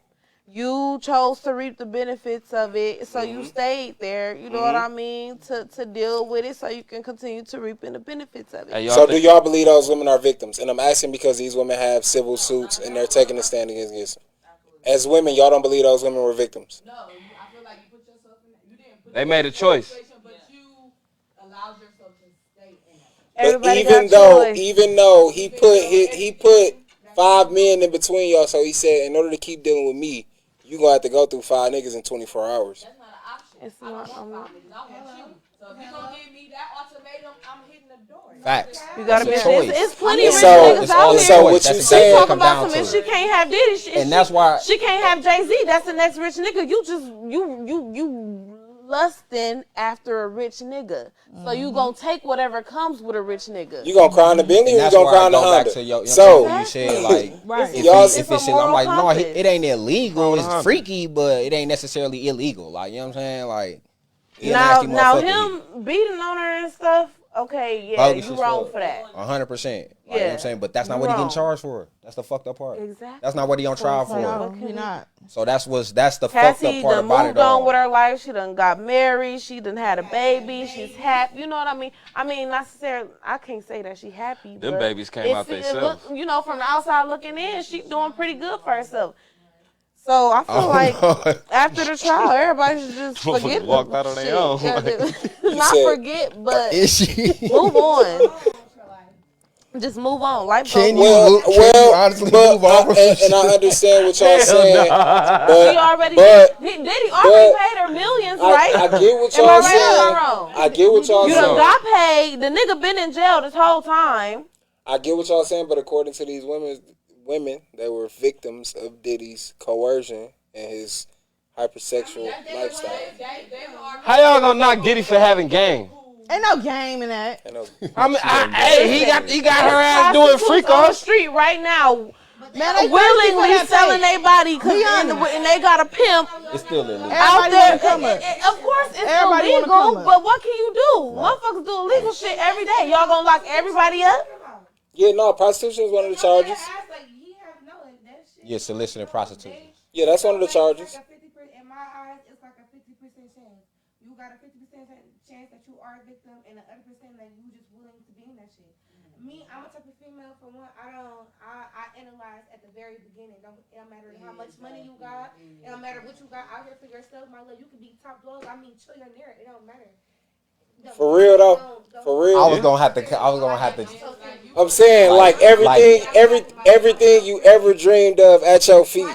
You chose to reap the benefits of it, so you stayed there. You know what I mean? To deal with it, so you can continue to reap the benefits of it. Hey, So do y'all believe those women are victims? And I'm asking because these women have civil suits and they're taking a stand against them. As women, y'all don't believe those women were victims? No, I feel like you put yourself in that. You didn't put They made a choice. situation, but you allowed yourself to stay in that. But Everybody even though he put 5 men in between y'all, so he said in order to keep dealing with me, you gonna have to go through 5 niggas in 24 hours. That's not an option. It's not. I'm not. I want you. So So if you gonna give me that ultimatum, I'm hitting the door. Facts. You gotta be. It's a choice. It's plenty of rich So- niggas It's out all here. a So choice. what That's you exactly saying- what it Talk come about down some if to. she can't have Diddy, And that's why she can't have Jay-Z. That's the next rich nigga. You lusting after a rich nigga. So you gonna take whatever comes with a rich nigga. You gonna cry in the Bentley or And you that's gonna why cry I in the go back Honda? to your, So you said like Right. if, Y'all- if It's a it's I'm moral like no, compass. it ain't illegal. It's Honda. freaky, but it ain't necessarily illegal. Like you know what I'm saying? Like he a now nasty motherfucker. him beating on her and stuff. Okay, yeah, Bogus you as wrong fuck. for that. 100%. Like, you know what Yeah. I'm saying? But that's not You what he getting wrong. charged for. That's the fucked up part. Exactly. That's not what he on trial for. No, he not. So that's the fucked Cassie up part done about moved it all. on with her life. She done got married. She done had a baby. She's happy. You know what I mean? I mean, not necessarily. I can't say that she happy. Them but babies came out it themselves. look, you know, from the outside looking in, she doing pretty good for herself. So I feel Oh, like no. after the trial, everybody should just forget. Motherfuckers walked out on their own. Not said- forget, but Is she? move on. Just move on. Life Can goes you on. move- can you honestly move on from some and I shit? understand what y'all Hell saying, nah. but She already but did. Diddy already but paid her millions, right? I get what Am I y'all right or am I saying. wrong? I get what y'all You done saying. got paid. The nigga been in jail this whole time. I get what y'all saying, but according to these women that were victims of Diddy's coercion and his hypersexual lifestyle. How y'all gonna knock Diddy for having game? Ain't no game in that. I know. I mean, hey, he got her ass doing freak on the offs. street right now, Man, they willingly thirsty for that selling tape. their body and they got a pimp It's still illegal. out Everybody there. wanna come up. Of course, it's Everybody wanna illegal, come up. but what can you do? Motherfuckers do illegal shit every day. Y'all gonna lock everybody up? Yeah, no, prostitution is one of the charges. Yeah, soliciting prostitutes. Yeah, that's one of the charges. In my eyes, it's like a 50% chance. You got a 50% chance that you are a victim, and the other percent that you just willing to be in that shit. Me, I'm a type of female. For one, I analyze at the very beginning. It don't matter how much money you got. It don't matter what you got out here for yourself. My love, you can be top dog. I mean, trillionaire. It don't matter. For real though, for real. I was gonna have to. I'm saying like everything you ever dreamed of at your feet.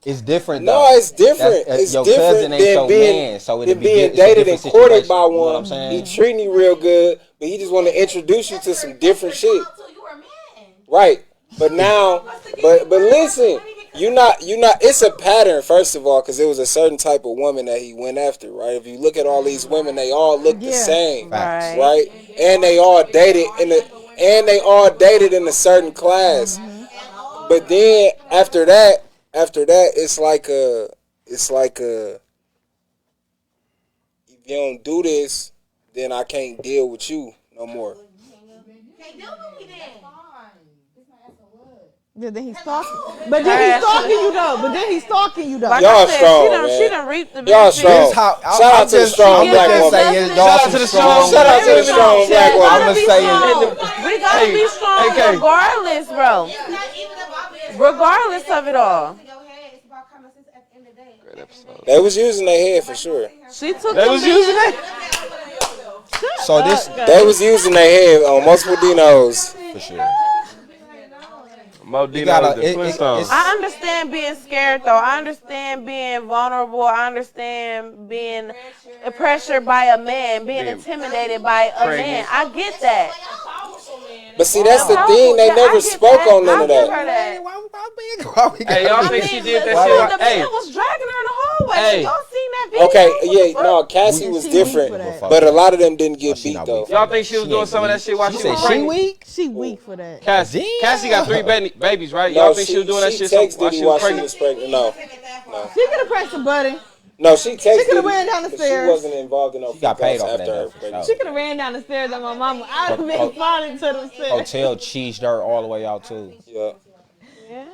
It's different No, though. it's different. It's your different cousin ain't your than being man, so than it'd be being it's a dated and different courted situation. by You know what I'm one. saying? He treating you real good, but he just want to introduce you to some different shit. Right. But now, but listen, you not. It's a pattern, first of all, because it was a certain type of woman that he went after, right? If you look at all these women, they all look the same, Facts. right? And they all dated in a certain class. But then after that, it's like a, if you don't do this, then I can't deal with you no more. Yeah, then he's stalking. But then he's stalking you though. Like Y'all I said, strong, she man. done reaped the Y'all benefits. strong. Shout out to the strong I'm black just woman. saying, Shout out to the strong- Shout out to the strong black We woman. gotta be saying- strong. We gotta be strong okay. regardless, bro. Regardless of it all. Great episode. They was using their head for sure. She took They them was using bitches- that. So this They was using their head on multiple dinos. for sure. Modino gotta- the it- Flintstones. it's- I understand being scared though. I understand being vulnerable. I understand being pressured by a man, being intimidated by a man. I get that. But see, that's the Yeah, thing. They I never get spoke that. on none I of give her that. that. Hey, y'all I think mean, she did the that shit? the Hey, man was dragging her in the hallway. Hey. Y'all seen that video? Okay, What the yeah, fuck? no, Cassie was different, but a lot of them didn't get she beat not though. weak. y'all think she was She doing ain't some of that weak. shit while She she said was she pregnant? weak. She weak for that. Cassie, Damn. Cassie got 3 babies, right? No, Y'all think she was doing that shit texted while Diddy she while was she pregnant? was pregnant. No, She could have pressed a button. no, she texted. coulda Diddy, ran down the but stairs. She wasn't involved in no. She got paid off of after that, her though, for pregnancy. She could have ran down the stairs at my mama. I'd have Oh, been falling to the stairs. Hotel cheesed her all the way out too. Yeah. Yeah.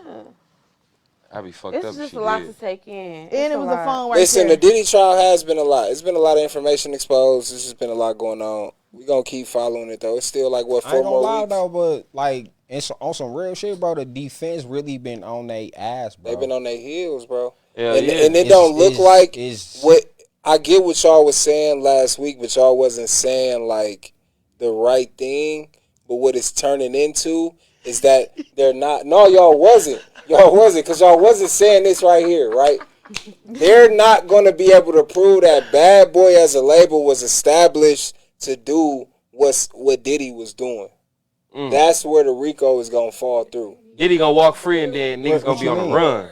I'd be fucked up It's if just she a lot did. to take in. And it was a phone right Listen, there. the Diddy trial has been a lot. It's been a lot of information exposed. There's just been a lot going on. We gonna keep following it though. It's still like what, I 4 ain't gonna more lie weeks? though, but like it's on some real shit, bro. The defense really been on their ass, bro. They've been on their heels, bro. Hell and, yeah. and it It's- don't look it's- like it's- what I get what y'all was saying last week, but y'all wasn't saying like the right thing. But what it's turning into is that they're not. No, y'all wasn't. Y'all wasn't, because y'all wasn't saying this right here, right? they're not going to be able to prove that Bad Boy as a label was established to do what Diddy was doing. That's where the RICO is going to fall through. Diddy gonna walk free and then niggas gonna be on the run.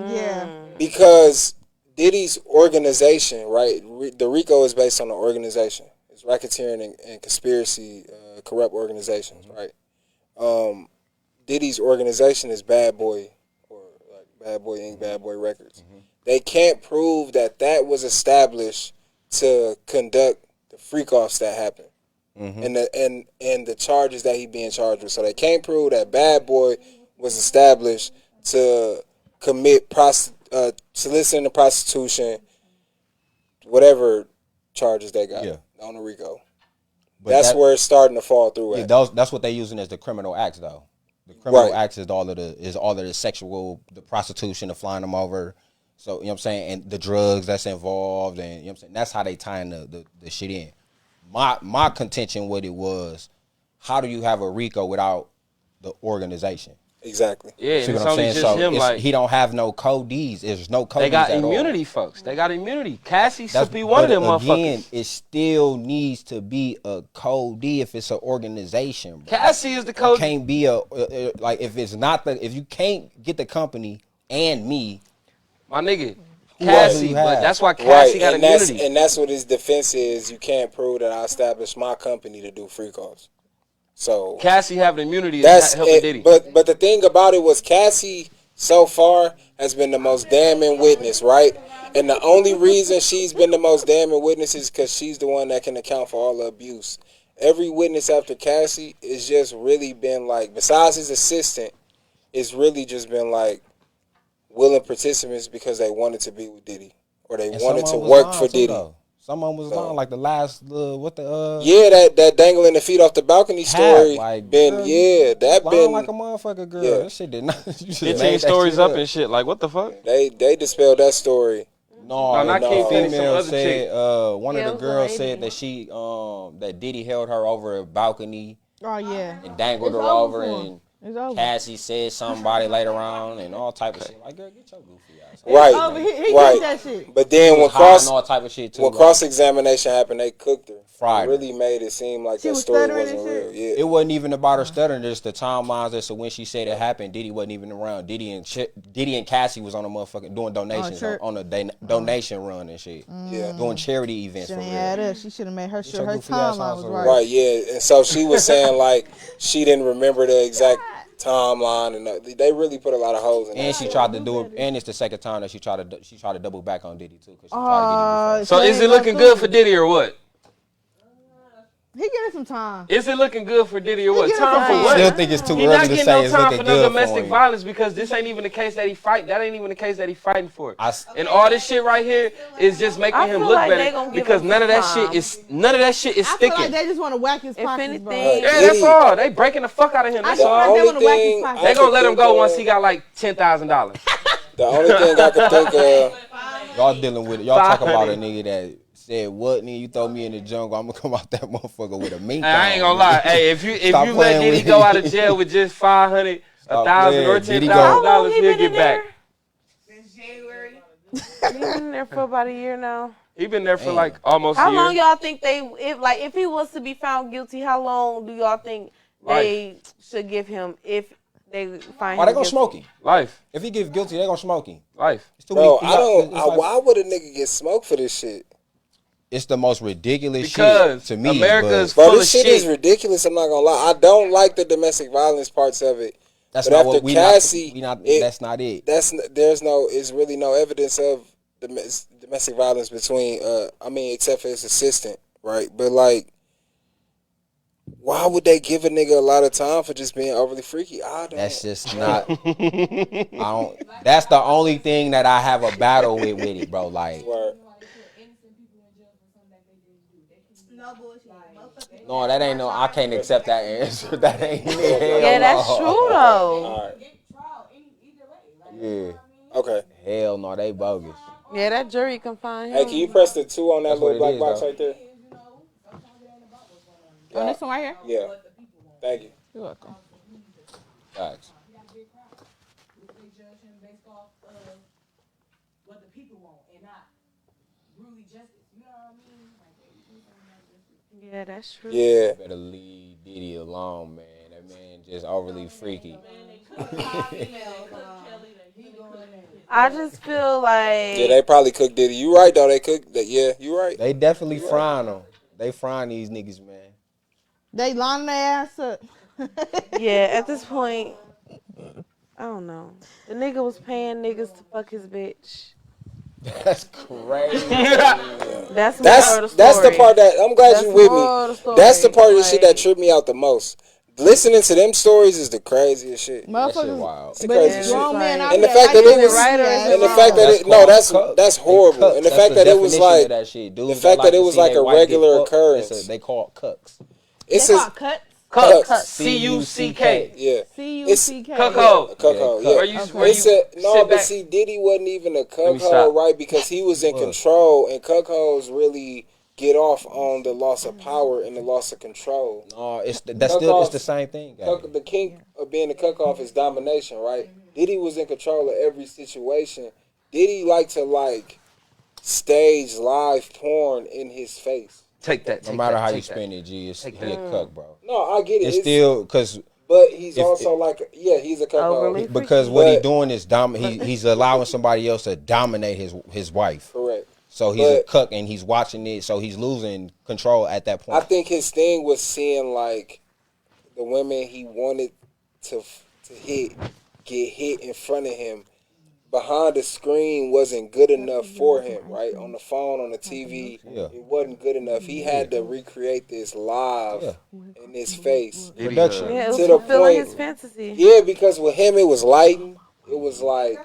Yeah. Because Diddy's organization, right? The RICO is based on the organization. It's racketeering and conspiracy, corrupt organizations, right? Diddy's organization is Bad Boy, or like Bad Boy Inc., Bad Boy Records. They can't prove that was established to conduct the freak-offs that happened. And the charges that he being charged with. So they can't prove that Bad Boy was established to commit soliciting the prostitution, whatever charges they got on the RICO. But that's where it's starting to fall through. That's what they using as the criminal acts, though. The criminal acts is all of the sexual, the prostitution, the flying them over. So you know what I'm saying, and the drugs that's involved, and you know what I'm saying. That's how they tying the shit in. My contention with it was, how do you have a RICO without the organization? Exactly. Yeah, see and it's only just him. Like, he don't have no codees. There's no codees. They got at immunity, all. Folks. They got immunity. Cassie should be one of them motherfuckers. Again, it still needs to be a codee if it's an organization. Bro. Cassie is the code. It can't be like if it's not if you can't get the company and me, my nigga. Cassie, but that's why Cassie got immunity. And that's what his defense is. You can't prove that I established my company to do freak offs. So Cassie having immunity is helping Diddy. But the thing about it was Cassie so far has been the most damning witness, right? And the only reason she's been the most damning witness is because she's the one that can account for all the abuse. Every witness after Cassie is just really been like, besides his assistant, it's really just been like willing participants because they wanted to be with Diddy or they wanted to work for Diddy. Some of them was on like the last that dangling the feet off the balcony story like, been that been like a motherfucker girl. Yeah. That shit did not. 15 stories up and shit. Like what the fuck? They dispelled that story. No, not King female said one of the girls said that she that Diddy held her over a balcony. Oh yeah. And dangled her over and Cassie said somebody later on and all type of shit. Like, girl, get your goofy ass. Right, he did that shit. But then when all type of shit too, when cross examination happened, they cooked her. Fried. It really made it seem like that story wasn't real. Yeah, it wasn't even about her stuttering. Just the timelines as to when she said it happened. Diddy wasn't even around. Diddy and Cassie was on a motherfucking doing donations on a donation run and shit. Yeah, doing charity events. She should have made her sure her timeline was right. Right, yeah, and so she was saying like she didn't remember the exact timeline, and they really put a lot of holes in. And she tried to do it, and it's the second time that she tried to double back on Diddy too, because she tried to get him. So is it looking good for Diddy or what? He getting some time. Is it looking good for Diddy or what? Time for what? I still think it's too early to say it's looking good for him. He's not getting no time for no domestic violence because this ain't even the case that he fight. That ain't even the case that he fighting for. And all this shit right here is just making him look better because none of that shit is sticking. I feel like they just want to whack his pockets, bro. Yeah, that's all. They breaking the fuck out of him. That's all. They gonna let him go once he got like $10,000. The only thing I can think of, y'all dealing with it. Y'all talk about a nigga that said, "What nigga? You throw me in the jungle, I'm gonna come out that motherfucker with a mink." I ain't gonna lie. Hey, if you let Diddy go out of jail with just $500, $1,000, or $10,000, he'll get back. Since January. He's been there for about a year now. He been there for like almost a year. How long y'all think if he was to be found guilty, how long do y'all think they should give him if they find him? They gonna smoke him. Life. If he gets guilty, they gonna smoke him. Life. Bro, why would a nigga get smoked for this shit? It's the most ridiculous shit to me. America's full bro, of this shit is ridiculous. I'm not gonna lie. I don't like the domestic violence parts of it. That's but not after what we Cassie, that's not it. There's really no evidence of domestic violence between except for his assistant, right? But like, why would they give a nigga a lot of time for just being overly freaky? That's just not. That's the only thing that I have a battle with it, bro. Like. No, that ain't no. I can't accept that answer. That ain't it. Yeah, that's true though. Yeah. Okay. Hell no, they bogus. Yeah, that jury can find him. Hey, can you press the 2 on that little black box right there? On this one right here? Yeah. Thank you. You're welcome. Thanks. what the people want and not really justice. You know what I mean? Like, Yeah, that's true. Yeah. You better leave Diddy alone, man. That man just overly freaky. I just feel like Yeah, they probably cooked Diddy. You right though. They cooked. Yeah, you right. They definitely frying them. They frying these niggas, man. They lining their ass up. yeah, at this point, I don't know. The nigga was paying niggas to fuck his bitch. That's crazy. That's the part that I'm glad you with me. That's the part of the shit that tripped me out the most. Listening to them stories is the craziest shit. That shit wild. It's the craziest shit. And the fact that it was, and the fact that it, no, that's horrible. And the fact that it was like, the fact that it was like a regular occurrence. They call it cucks. It's called cuts. Cucks. C-U-C-K. Yeah. C-U-C-K. Cuckold. Cuckold. Yeah. But see, Diddy wasn't even a cuckold, right? Because he was in control, and cuckolds really get off on the loss of power and the loss of control. No, it's the same thing. The king of being a cuckoff is domination, right? Diddy was in control of every situation. Diddy liked to stage live porn in his face. Take that. No matter how you spin it, G, he a cuck, bro. No, I get it. It's still because. But he's also he's a cuckold. Because what he's doing is he's allowing somebody else to dominate his wife. Correct. So he's a cuck and he's watching it, so he's losing control at that point. I think his thing was seeing the women he wanted to get hit in front of him. Behind the screen wasn't good enough for him, right? On the phone, on the TV, it wasn't good enough. He had to recreate this live in his face. Production. Yeah, it was to the fulfilling point, his fantasy. Yeah, because with him it was lighting. It was like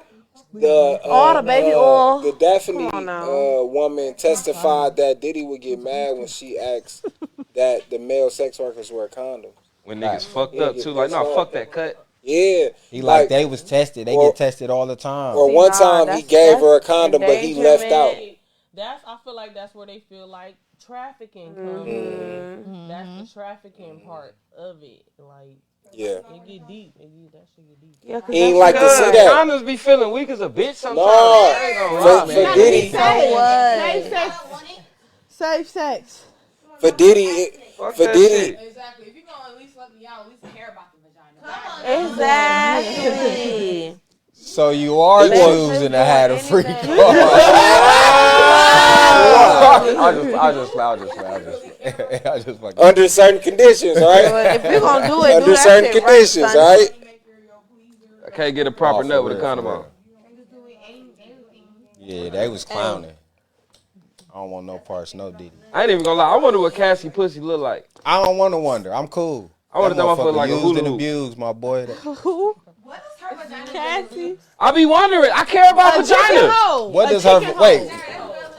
the baby oil. The Daphne woman testified that Diddy would get mad when she asked that the male sex workers wear condoms. When niggas fucked up too, no, fuck that cut. Yeah. He they was tested. They get tested all the time. Or one time he gave her a condom, but he left out. I feel like that's where they feel like trafficking comes in. That's the trafficking part of it. Yeah. It get deep. That shit get deep. Yeah, he ain't like to see that. Condoms be feeling weak as a bitch sometimes. No. For Diddy. Safe sex. For Diddy. Exactly. If you're going to at least let me out, at least care about the vagina. Exactly. So you are choosing to have a free card. I just like under certain conditions, right? If you're gonna do it, under certain conditions, right? I can't get a proper nut with a condom on. Yeah, they was clowning. I don't want no parts, no Diddy. I ain't even gonna lie. I wonder what Cassie pussy look like. I don't want to wonder. I'm cool. I want to know if I feel like a hula hoop. Abused, my boy. Who? What is her vagina? Cassie. I be wondering. I care about vagina. What does her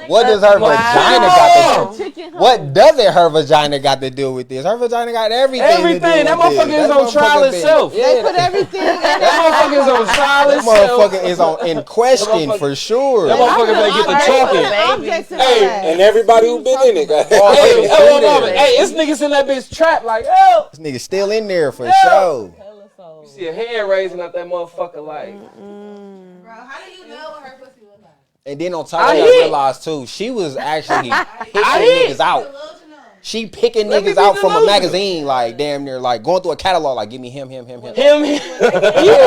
What does her vagina got to do? What doesn't her vagina got to do with this? Her vagina got everything. Everything. That motherfucker is on trial itself. They put everything. That motherfucker is on trial itself. That motherfucker is in question for sure. That motherfucker may get the talking. Hey, and everybody who been in it. Hey, it's niggas in that bitch trap like, oh. This nigga still in there for sure. You see a hand raising out that motherfucker like. Bro, how do you know what her pussy looks like? And then on top of that, I realized too, she was actually picking niggas out. She picking niggas out from a magazine, like damn near, like going through a catalog, like give me him. Yeah,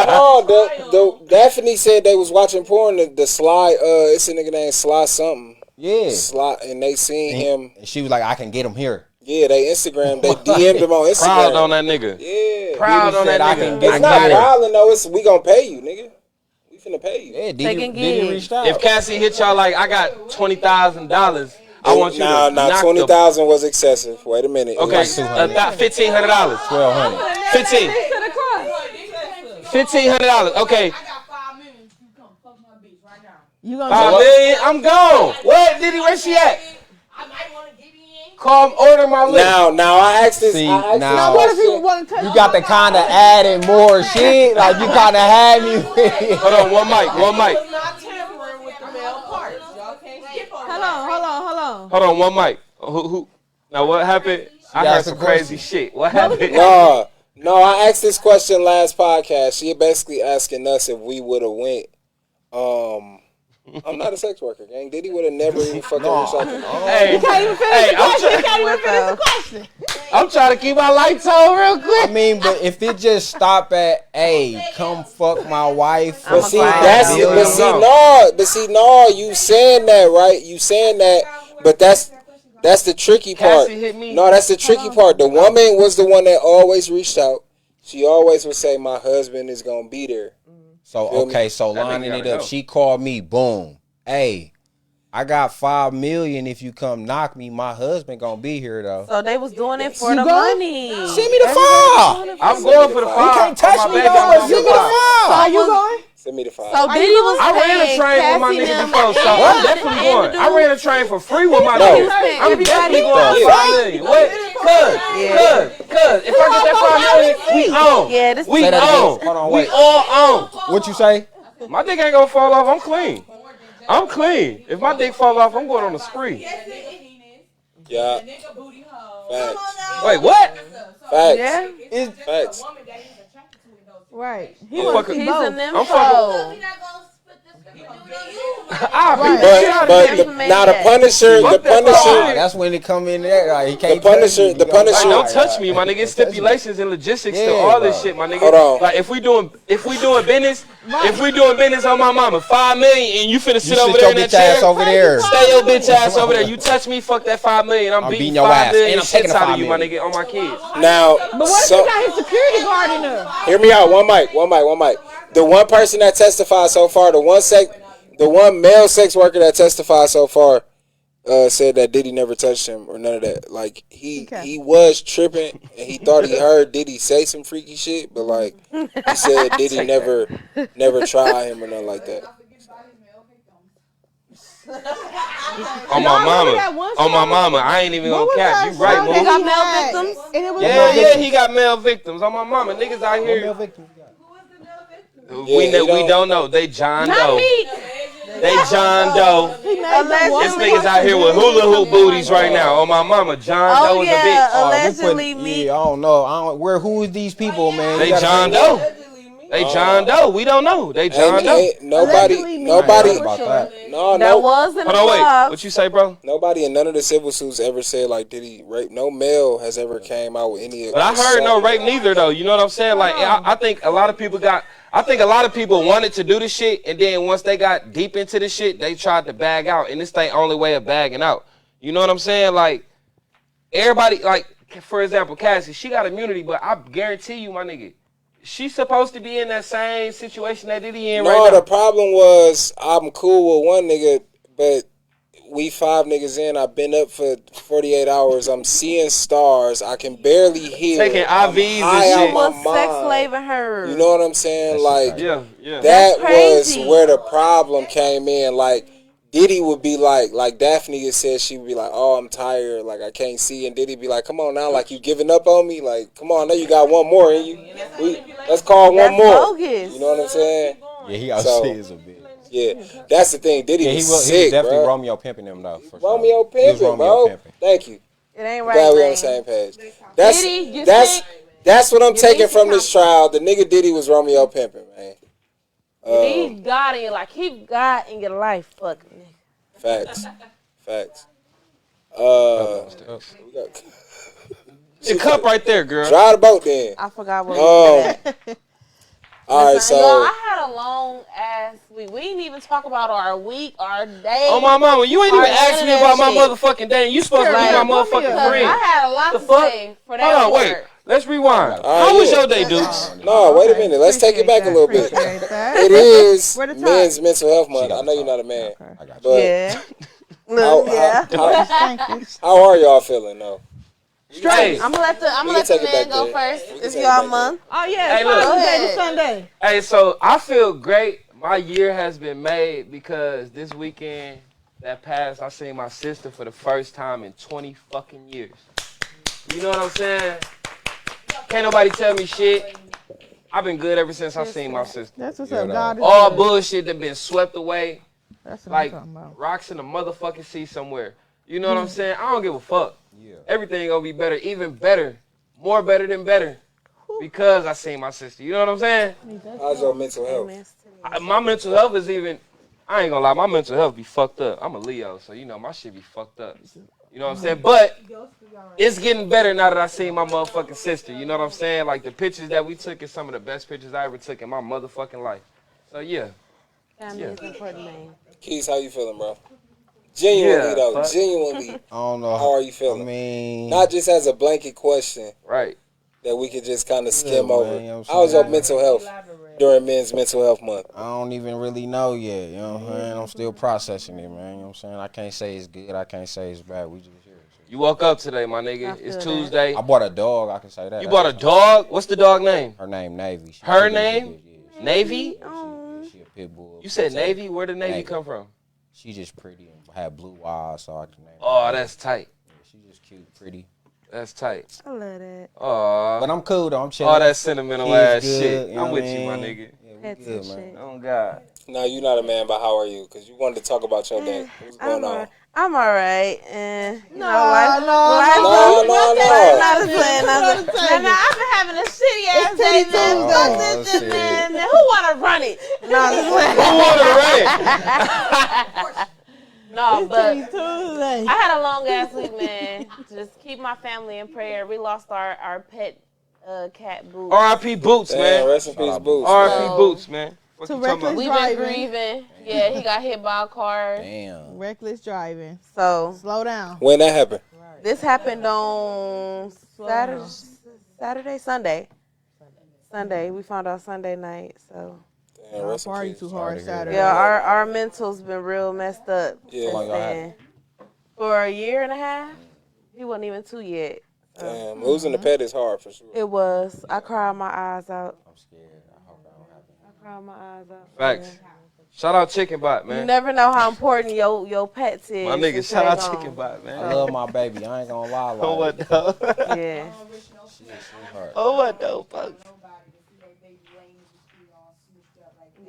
no, the Daphne said they was watching porn. The Sly, it's a nigga named Sly something. Yeah, Sly, and they seen him. And she was like, I can get him here. Yeah, they Instagram, they DM'd him on Instagram. Proud on that nigga. Yeah, proud on that nigga. It's not prowling though. It's we gonna pay you, nigga. Finna pay you. Yeah, Diddy reached out. If Cassie hit y'all like, I got $20,000, I want you to knock 20,000 was excessive. Wait a minute. Okay, about $1,500. $1,500. Okay. I got $5 million. You come fuck my bitch right now. You gonna $5 million? I'm gone. What, Diddy? Where she at? I might want to give you in. Call order my list. Now I asked this. Now what if you want to touch? You got to kind of add in more shit. Like you kind of had me. Hold on, one mic. I'm not tampering with the male parts. Y'all can't skip on that. Hold on. Hold on, one mic. Who? Now what happened? I heard some crazy shit. What happened? No, I asked this question last podcast. She basically asking us if we would have went I'm not a sex worker, gang. Diddy would have never even fucking recycled. Hey, I'm trying to keep my lights on real quick. I mean, but if it just stop at, hey, come fuck my wife. But see, no, you saying that, right? You saying that, but that's the tricky part. No, that's the tricky part. The woman was the one that always reached out. She always would say, "My husband is gonna be there." So okay, so lining it up, she called me. Boom. Hey, I got $5 million. If you come knock me, my husband gonna be here though. So they was doing it for the money. Send me the $5. I'm going for the $5. You can't touch me though. Send me the $5. Are you going? Send me the $5. So Diddy was I ran a train with my nigga before, so I'm definitely going. I ran a train for free with my nigga. I'm definitely going for $5 million. What? Cuz, if I get that $5 million, we own. Yeah, this we own. Hold on, we wait. all own. What you say? My dick ain't gonna fall off. I'm clean. I'm clean. If my dick fall off, I'm going on a spree. Yeah. Facts. Wait, what? Facts. Yeah. Facts. Right. He's a nympho. I'm fucking. But now the Punisher. That's when it come in there. Like, he can't. The Punisher. Don't touch me, my nigga. It's stipulations and logistics to all this shit, my nigga. Hold on. Like if we doing business on my mama, $5 million, and you finna sit over there in that chair. Over there. Stay your bitch ass over there. You touch me, fuck that $5 million. I'm beating your $5 ass. million And I'm shits taking the out of $5 you, my million. nigga, on my kids. Now, But what if you got his security guard in there? hear me out. One mic. The one person that testified so far, the one male sex worker that testified so far, said that Diddy never touched him or none of that. Like he was tripping and he thought he heard Diddy say some freaky shit, but like he said Diddy never tried him or nothing like that. On my mama, I ain't even gonna cap. You right, He Mo. got male victims. Yeah, he got male victims. On my mama, niggas out here. We don't know. They John Doe. They John Doe. This niggas out here with hula hoop booties right now. On my mama, John Doe is a bitch. Allegedly me. I don't know. Who is these people, man? They John Doe. They John Doe. We don't know. They John Doe. Nobody. No. That was in the Hold on, wait. vlog. What you say, bro? Nobody in none of the civil suits ever said like Diddy rape. No male has ever came out with any of. But I heard no rape neither though. You know what I'm saying? Like I think a lot of people wanted to do this shit, and then once they got deep into this shit, they tried to bag out, and this the only way of bagging out. You know what I'm saying? Like everybody, like for example, Cassie, she got immunity, but I guarantee you, my nigga, she's supposed to be in that same situation that Diddy in right now. No, the problem was I'm cool with one nigga, but we 5 niggas in. I've been up for 48 hours. I'm seeing stars. I can barely hear. Taking IVs and shit. Was sex slaving her. You know what I'm saying? Like, yeah. That was where the problem came in. Like, Diddy would be like Daphne said, she would be like, "Oh, I'm tired. Like, I can't see." And Diddy be like, "Come on now. Like, you giving up on me? Like, come on. I know you got one more in you. Let's call one more." Bogus. You know what I'm saying? Yeah, he outside is a bitch. Yeah, that's the thing. Diddy was sick, he was definitely bro. Romeo pimping him though. For Romeo sure. pimping, bro. Pimping. Thank you. It ain't right. Glad we on the same page. That's what I'm taking from this trial. The nigga Diddy was Romeo pimping, man. He got in your life, fucking. Facts. The cup right there, girl. Drive the boat then. I forgot what was that. All right, so I had a long ass week. We didn't even talk about our week, our day. Oh my mama, you ain't even asked me about my motherfucking day. You supposed to be my motherfucking friend. I had a lot to say for that. Hold on, wait. Let's rewind. How was your day, Dukes? No, wait a minute. Let's take it back a little bit. It is Men's Mental Health Month. I know you're not a man, but how are y'all feeling though? Straight. I'm gonna let the man go first. It's y'all month. Oh yeah, hey, Sunday. Hey, so I feel great. My year has been made because this weekend that passed, I seen my sister for the first time in 20 fucking years. You know what I'm saying? Can't nobody tell me shit. I've been good ever since I seen my sister. That's what's up, God. All bullshit that been swept away. That's what like I'm talking about. rocks in a motherfucking sea somewhere. You know what I'm saying? I don't give a fuck. Yeah. Everything gonna be better, even better, more better than better, because I seen my sister. You know what I'm saying? How's your mental health? My mental health is even. I ain't gonna lie, my mental health be fucked up. I'm a Leo, so you know my shit be fucked up. You know what I'm saying? But it's getting better now that I seen my motherfucking sister. You know what I'm saying? Like the pictures that we took is some of the best pictures I ever took in my motherfucking life. So yeah. Family is important, man. Keys, how you feeling, bro? Genuinely though, fuck. genuinely. I don't know. How are you feeling? I mean, not just as a blanket question, right? That we could just kind of skim over. Man, you know How's your mental health during Men's Mental Health Month? I don't even really know yet. You know what I'm saying? I'm still processing it, man. You know what I'm saying? I can't say it's good. I can't say it's bad. We just here. You woke up today, my nigga. It's Tuesday. I bought a dog. I can say that. You bought a dog? What's the dog name? Her name Navy. Her name? Navy? She a pit bull. You said Navy? Where did Navy come from? She just pretty and had blue eyes, so I can name her. Oh, that's tight. Yeah, she just cute, pretty. That's tight. I love that. Aw. But I'm cool though. I'm chilling. All that sentimental ass shit. You know I'm with what I you, my mean? nigga. Yeah, we good, man. Oh God. No, you're not a man, but how are you? Because you wanted to talk about your day. What's going on? I'm all right, and you know, No. I've been having a shitty ass day, man. Fuck this, man. Who wanna run it? No, I'm just playing. Who wanna run it? No, but I had a long ass week, man. Just keep my family in prayer. We lost our pet cat Boots. R.I.P. Boots, man. Rest in peace, Boots. R.I.P. Boots, man. To reckless We've driving. been grieving. Yeah, he got hit by a car. Damn. Reckless driving. So slow down. When that happened? This happened on Sunday. We found out Sunday night. So. Our party too hard Saturday. Yeah, our mental's been real messed up since then. For a year and a half. He wasn't even 2 yet. Damn, losing the pet is hard for sure. It was. I cried my eyes out. I'm scared. I hope that don't happen. I cried my eyes out. Facts. Shout out Chicken Bot, man. You never know how important your pets is. My nigga, shout out Chicken Bot, man. I love my baby. I ain't gonna lie. Like, oh, what though? Yeah. Oh, what though, fuck.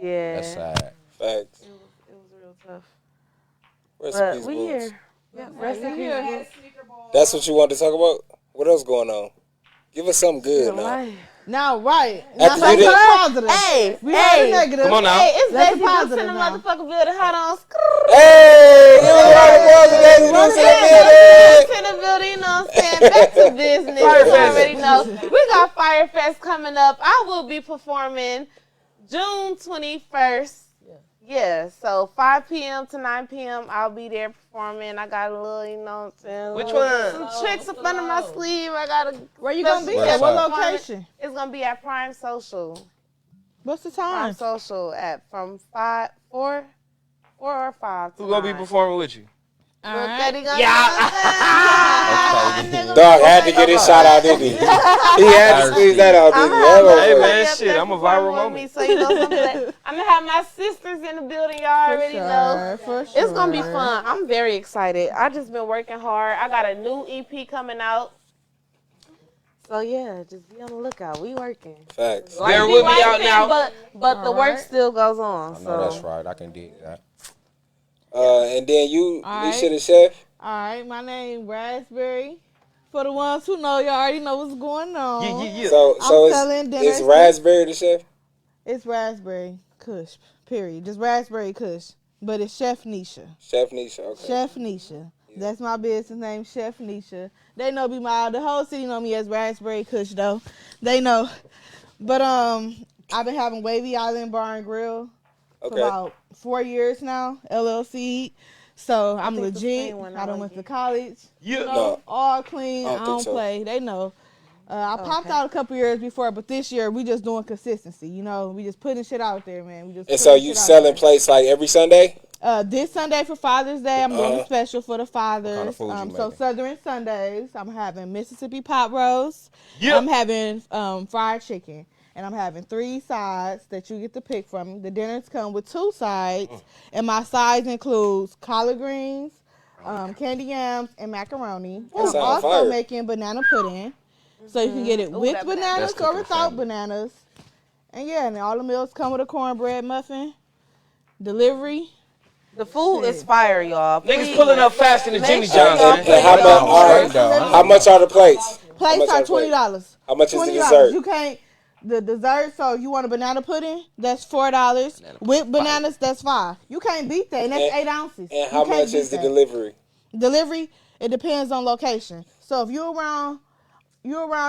Yeah. That's sad. Facts. It was real tough. Rest in peace, we Boots. here. Yeah, rest in peace. That's what you wanted to talk about? What else going on? Give us something good now. Now, right. After Now, you did- positive. Hey, We heard the negative. Come on now. Hey, it's Let's Daisy be Dukes positive in the now. motherfucking building. Hold on. Hey, give us a round of applause for Daisy Dukes in the building. In the building, you know what I'm saying? Back to business. You already know. We got Fire Fest coming up. I will be performing June 21st. Yeah, so 5 p.m. to 9 p.m. I'll be there performing. I got a little, you know what I'm saying? Which one? Some tricks up under my sleeve. I got a. Where you gonna be Where's at? What that? location? It's gonna be at Prime Social. What's the Prime time? Social at from 4 or 5. Who gonna be performing with you? Dog had to get his shot out, didn't he? He had to squeeze that out, didn't he? Hey, man, shit, I'm a viral moment. So you know something. I'm gonna have my sisters in the building. Y'all already know. For sure. It's gonna be fun. I'm very excited. I just been working hard. I got a new EP coming out. So yeah, just be on the lookout. We working. Facts. Bear with me out now. But the work still goes on. I So know that's right. I can dig that. And then you, All Alicia right. the chef. All right, my name Raspberry. For the ones who know, you already know what's going on. Yeah. So I'm selling it's dinners. Raspberry the chef? It's Raspberry Kush, period. Just Raspberry Kush. But it's Chef Nisha. Chef Nisha, okay. Chef Nisha. That's my business name, Chef Nisha. They know me, the whole city know me as Raspberry Kush, though. They know. But I've been having Wavy Island Bar and Grill for about 4 years now, LLC. So I'm legit. I done went to college. Yeah. You know, No. all clean. I I don't don't think so. play. They know. I popped out a couple years before, but this year we just doing consistency. You know, we just putting shit out there, man. We just. And so putting you shit out selling there. plates like every Sunday? This Sunday for Father's Day, I'm doing a special for the What fathers. kind of food you So making? Southern Sundays, I'm having Mississippi pot roast. Yeah. I'm having fried chicken. And I'm having 3 sides that you get to pick from. The dinners come with 2 sides. And my sides includes collard greens, candy yams, and macaroni. And I'm sounds also fire. making banana pudding. So you can get it with that banana. bananas That's or cooking without family. bananas. And yeah, and all the meals come with a cornbread muffin. Delivery. the food is fire, y'all. Niggas pulling up fast in the Jimmy And, John's, and man. how much? All right. Straight though. How much are the plates? Plates much are are the plates? $20. How much is the $20. dessert? You can't. The dessert, so you want a banana pudding, that's $4. With bananas, that's $5. You can't beat that, and that's 8 ounces. And how much is the delivery? Delivery, it depends on location. So if you're around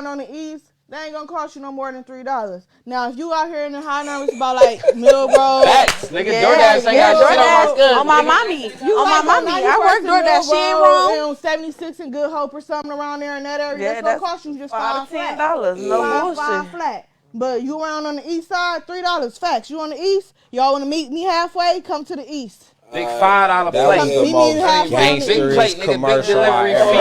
on the east, that ain't gonna cost you no more than $3. Now if you out here in the high numbers about like Millrose, facts, nigga, DoorDash ain't got shit on my scud. On my mommy, I work DoorDash. She ain't wrong. On 76 and Good Hope or something around there in that area, Yeah, that's gonna cost you just $5 flat. $10. No bullshit. $5 flat. But you around on the east side, $3. Facts. You on the east, y'all want to meet me halfway? Come to the east. Big $5 That plate. was the most gangsterist commercial I ever heard.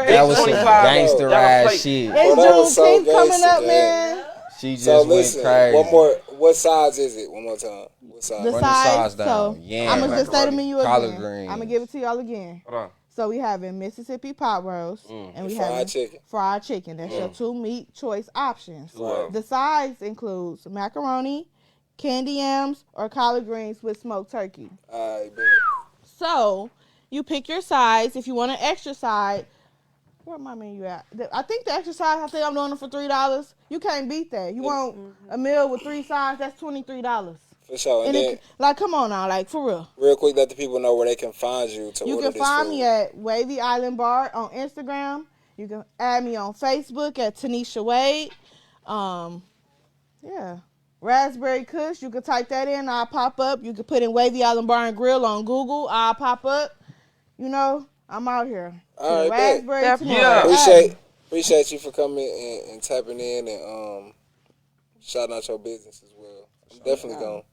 That was some gangster ass shit. It's Juneteenth coming up, man. She just went crazy. One more. What size is it? One more time. What size? The size down. So yeah, I'm gonna just say the menu collard again. greens. I'm gonna give it to y'all again. Hold on. So we having Mississippi pot roast and we have fried chicken. That's your 2 meat choice options. Right. The sides includes macaroni, candy yams, or collard greens with smoked turkey. I bet. So you pick your sides. If you want an extra side, where my menu at? I think the extra side, I think I'm doing it for $3. You can't beat that. You want a meal with 3 sides, that's $23. For sure. And then, come on now, for real. Real quick, let the people know where they can find you to order this food. You can find me at Wavy Island Bar on Instagram. You can add me on Facebook at Tanisha Wade. Raspberry Kush, you can type that in. I'll pop up. You can put in Wavy Island Bar and Grill on Google. I'll pop up. You know, I'm out here. All right, Raspberry Appreciate you for coming and tapping in and shouting out your business as well. I'm definitely going to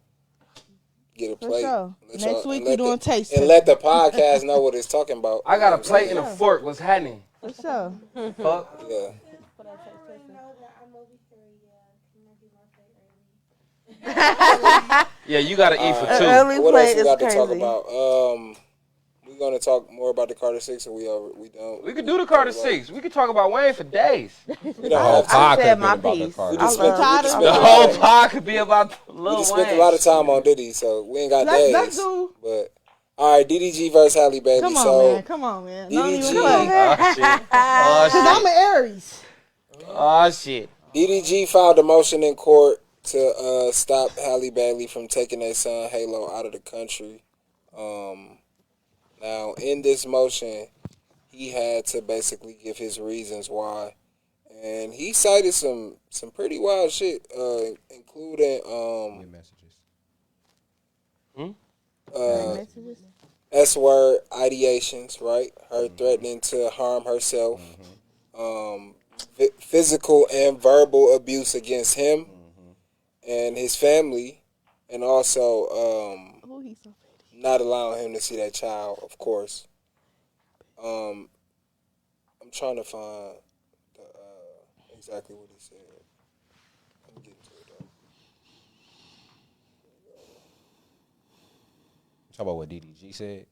get a plate. Sure. Next week we're doing tasting. And let the podcast know what it's talking about. I got a plate and a fork. What's happening? For sure. Fuck. Yeah. Yeah, you gotta eat for 2. What else we got to talk about? We're gonna talk more about the Carter 6, or we don't. We could do the Carter 6. We could talk about Wayne for days. We don't have I time. said my piece. The whole pod could be about Lil Wayne. We just spent a lot of time on Diddy, so we ain't got days. Let's do. But all right, DDG versus Halle Bailey. Come on, man. DDG. Don't even play. Because I'm an Aries. Oh shit. DDG filed a motion in court to stop Halle Bailey from taking their son Halo out of the country. Now, in this motion, he had to basically give his reasons why, and he cited some pretty wild shit, including S-word ideations, right? Her threatening to harm herself, physical and verbal abuse against him and his family, and also not allowing him to see that child, of course. I'm trying to find exactly what he said. I'm getting to it though. Talk about what DDG said,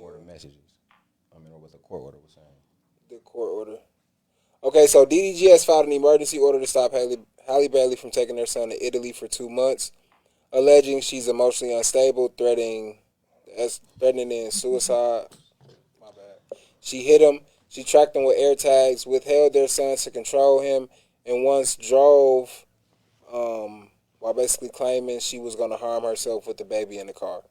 or the messages. Or what the court order was saying. The court order. Okay, so DDG has filed an emergency order to stop Halle Bailey from taking her son to Italy for 2 months, alleging she's emotionally unstable, threatening in suicide. My bad. She hit him. She tracked him with air tags, withheld their son to control him, and once drove while basically claiming she was going to harm herself with the baby in the car.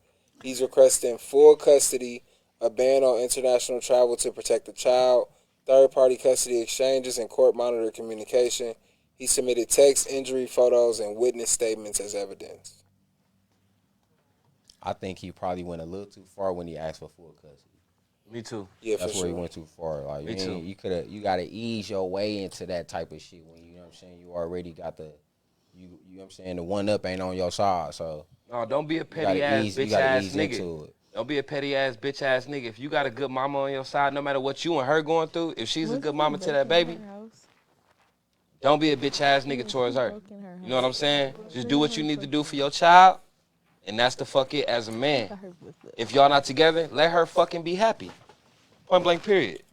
He's requesting full custody, a ban on international travel to protect the child, third-party custody exchanges, and court-monitored communication. He submitted text, injury photos, and witness statements as evidence. I think he probably went a little too far when he asked for full custody. Me too. Yeah, that's for where sure. He went too far. Like Me too. You gotta ease your way into that type of shit when you know what I'm saying. You already got the, you know what I'm saying. The one up ain't on your side, so. No, don't be a petty ass bitch ass nigga. Don't be a petty ass bitch ass nigga. If you got a good mama on your side, no matter what you and her going through, if she's a good mama to that baby, don't be a bitch ass nigga towards her. You know what I'm saying? Just do what you need to do for your child. And that's the fuck it as a man. If y'all not together, let her fucking be happy. Point blank period.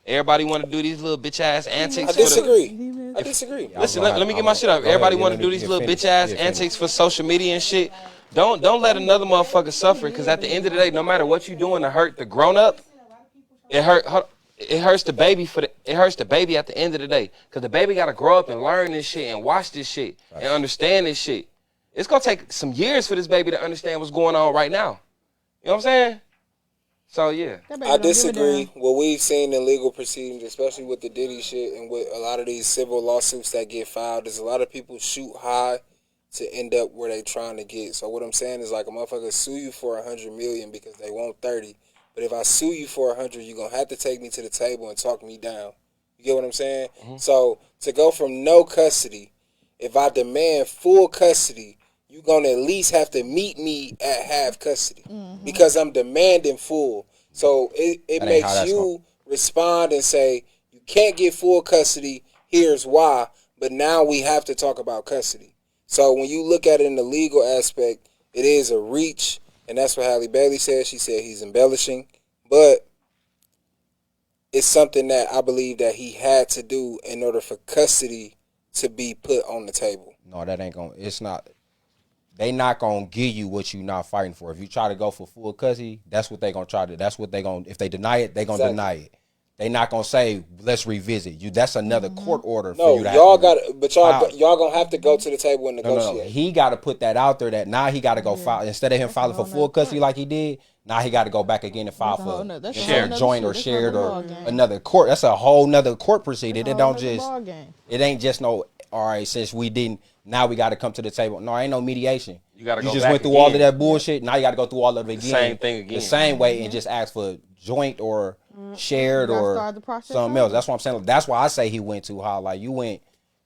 Everybody want to do these little bitch ass antics. I disagree. Listen, let me get my shit up. Everybody want to do these little bitch ass antics for social media and shit. Don't let another motherfucker suffer, because at the end of the day, no matter what you doing to hurt the grown up, it hurt. it hurts the baby it hurts the baby at the end of the day, because the baby got to grow up and learn this shit and watch this shit and understand this shit. It's gonna take some years for this baby to understand what's going on right now. You know what I'm saying? So yeah, I disagree. What we've seen in legal proceedings, especially with the Diddy shit and with a lot of these civil lawsuits that get filed, is a lot of people shoot high to end up where they trying to get. So what I'm saying is, like, a motherfucker sue you for $100 million because they want 30. But if I sue you for 100, you're gonna have to take me to the table and talk me down. You get what I'm saying? Mm-hmm. So to go from no custody, if I demand full custody, you're gonna at least have to meet me at half custody because I'm demanding full. So it makes you respond and say, you can't get full custody, here's why, but now we have to talk about custody. So when you look at it in the legal aspect, it is a reach, and that's what Halle Bailey said. She said he's embellishing, but it's something that I believe that he had to do in order for custody to be put on the table. No, that ain't gonna, it's not. They not gonna give you what you not fighting for. If you try to go for full custody, that's what they gonna try to. That's what they gonna. If they deny it, they gonna deny it. They not gonna say let's revisit you. That's another court order for you to. Y'all got, but y'all gonna have to go to the table and negotiate. No. He got to put that out there. That now he got to go file instead of him filing for full custody like he did. Now he got to go back again and file for joint or shared or another court. That's a whole nother court proceeding. It don't just. It ain't just no. All right, since we didn't. Now we got to come to the table. No, ain't no mediation. You just went through all of that bullshit. Now you got to go through all of it again. Same thing again. The same way and just ask for joint or shared or something else. That's what I'm saying. That's why I say he went too high. Like you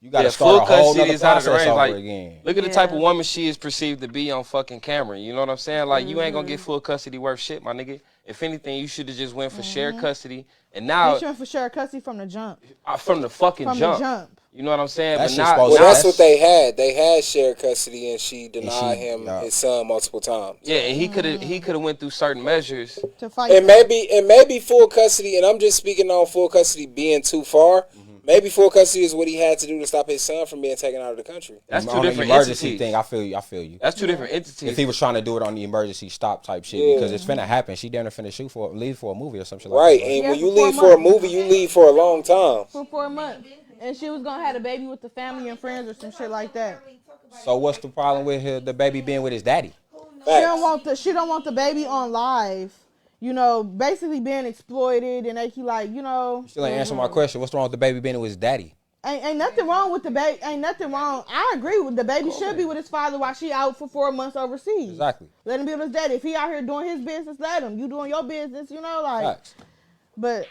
got to start a whole nother process over again. Look at the type of woman she is perceived to be on fucking camera. You know what I'm saying? Like you ain't gonna get full custody worth shit, my nigga. If anything, you should have just went for shared custody. And now you went for shared custody from the jump. From the fucking jump. You know what I'm saying? That's what they had. They had shared custody, and she denied him his son multiple times. Yeah, and he could have went through certain measures to fight. And maybe full custody. And I'm just speaking on full custody being too far. Maybe full custody is what he had to do to stop his son from being taken out of the country. That's two different emergency entities. Thing. I feel you. That's two different entities. If he was trying to do it on the emergency stop type shit, because it's finna happen. She didn't finna leave for a movie or something like that. Right, and when you leave for a movie, you leave for a long time. For 4 months. And she was gonna have a baby with the family and friends or some shit like that. So what's the problem with the baby being with his daddy? She don't want the baby on live. You know, basically being exploited, and they like, you know. You still ain't answering my question. What's wrong with the baby being with his daddy? Ain't nothing wrong with the baby. Ain't nothing wrong. I agree with the baby should be with his father while she out for 4 months overseas. Exactly. Let him be with his daddy. If he out here doing his business, let him. You doing your business, you know, like. Facts. But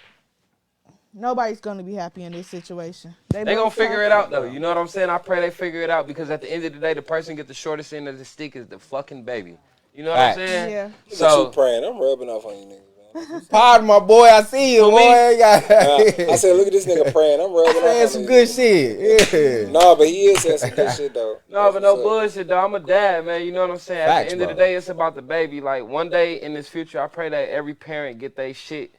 nobody's gonna be happy in this situation. They gonna figure it out though. You know what I'm saying? I pray they figure it out, because at the end of the day, the person get the shortest end of the stick is the fucking baby. You know what I'm saying? Yeah. So you praying. I'm rubbing off on you niggas. Pardon my boy, I see you, boy. I said, look at this nigga praying. I'm rubbing off saying some good shit. Yeah. No, but he is saying some good shit though. No, but no bullshit though. I'm a dad, man. You know what I'm saying? At the end of the day, it's about the baby. Like one day in this future, I pray that every parent get their shit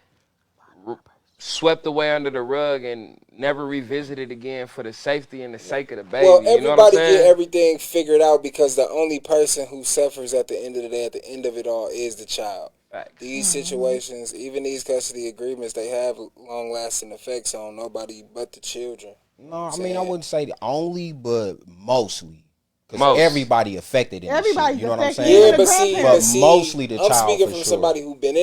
swept away under the rug and never revisited again for the safety and the sake of the baby. Well, everybody you know what I'm saying? get everything figured out, because the only person who suffers at the end of the day, at the end of it all, is the child. Facts. These situations, even these custody agreements, they have long-lasting effects on nobody but the children. No, I mean, I wouldn't say the only, but mostly. Because everybody affected in this shit. You know what I'm saying? Yeah, but see, mostly the child. I'm speaking from somebody who's been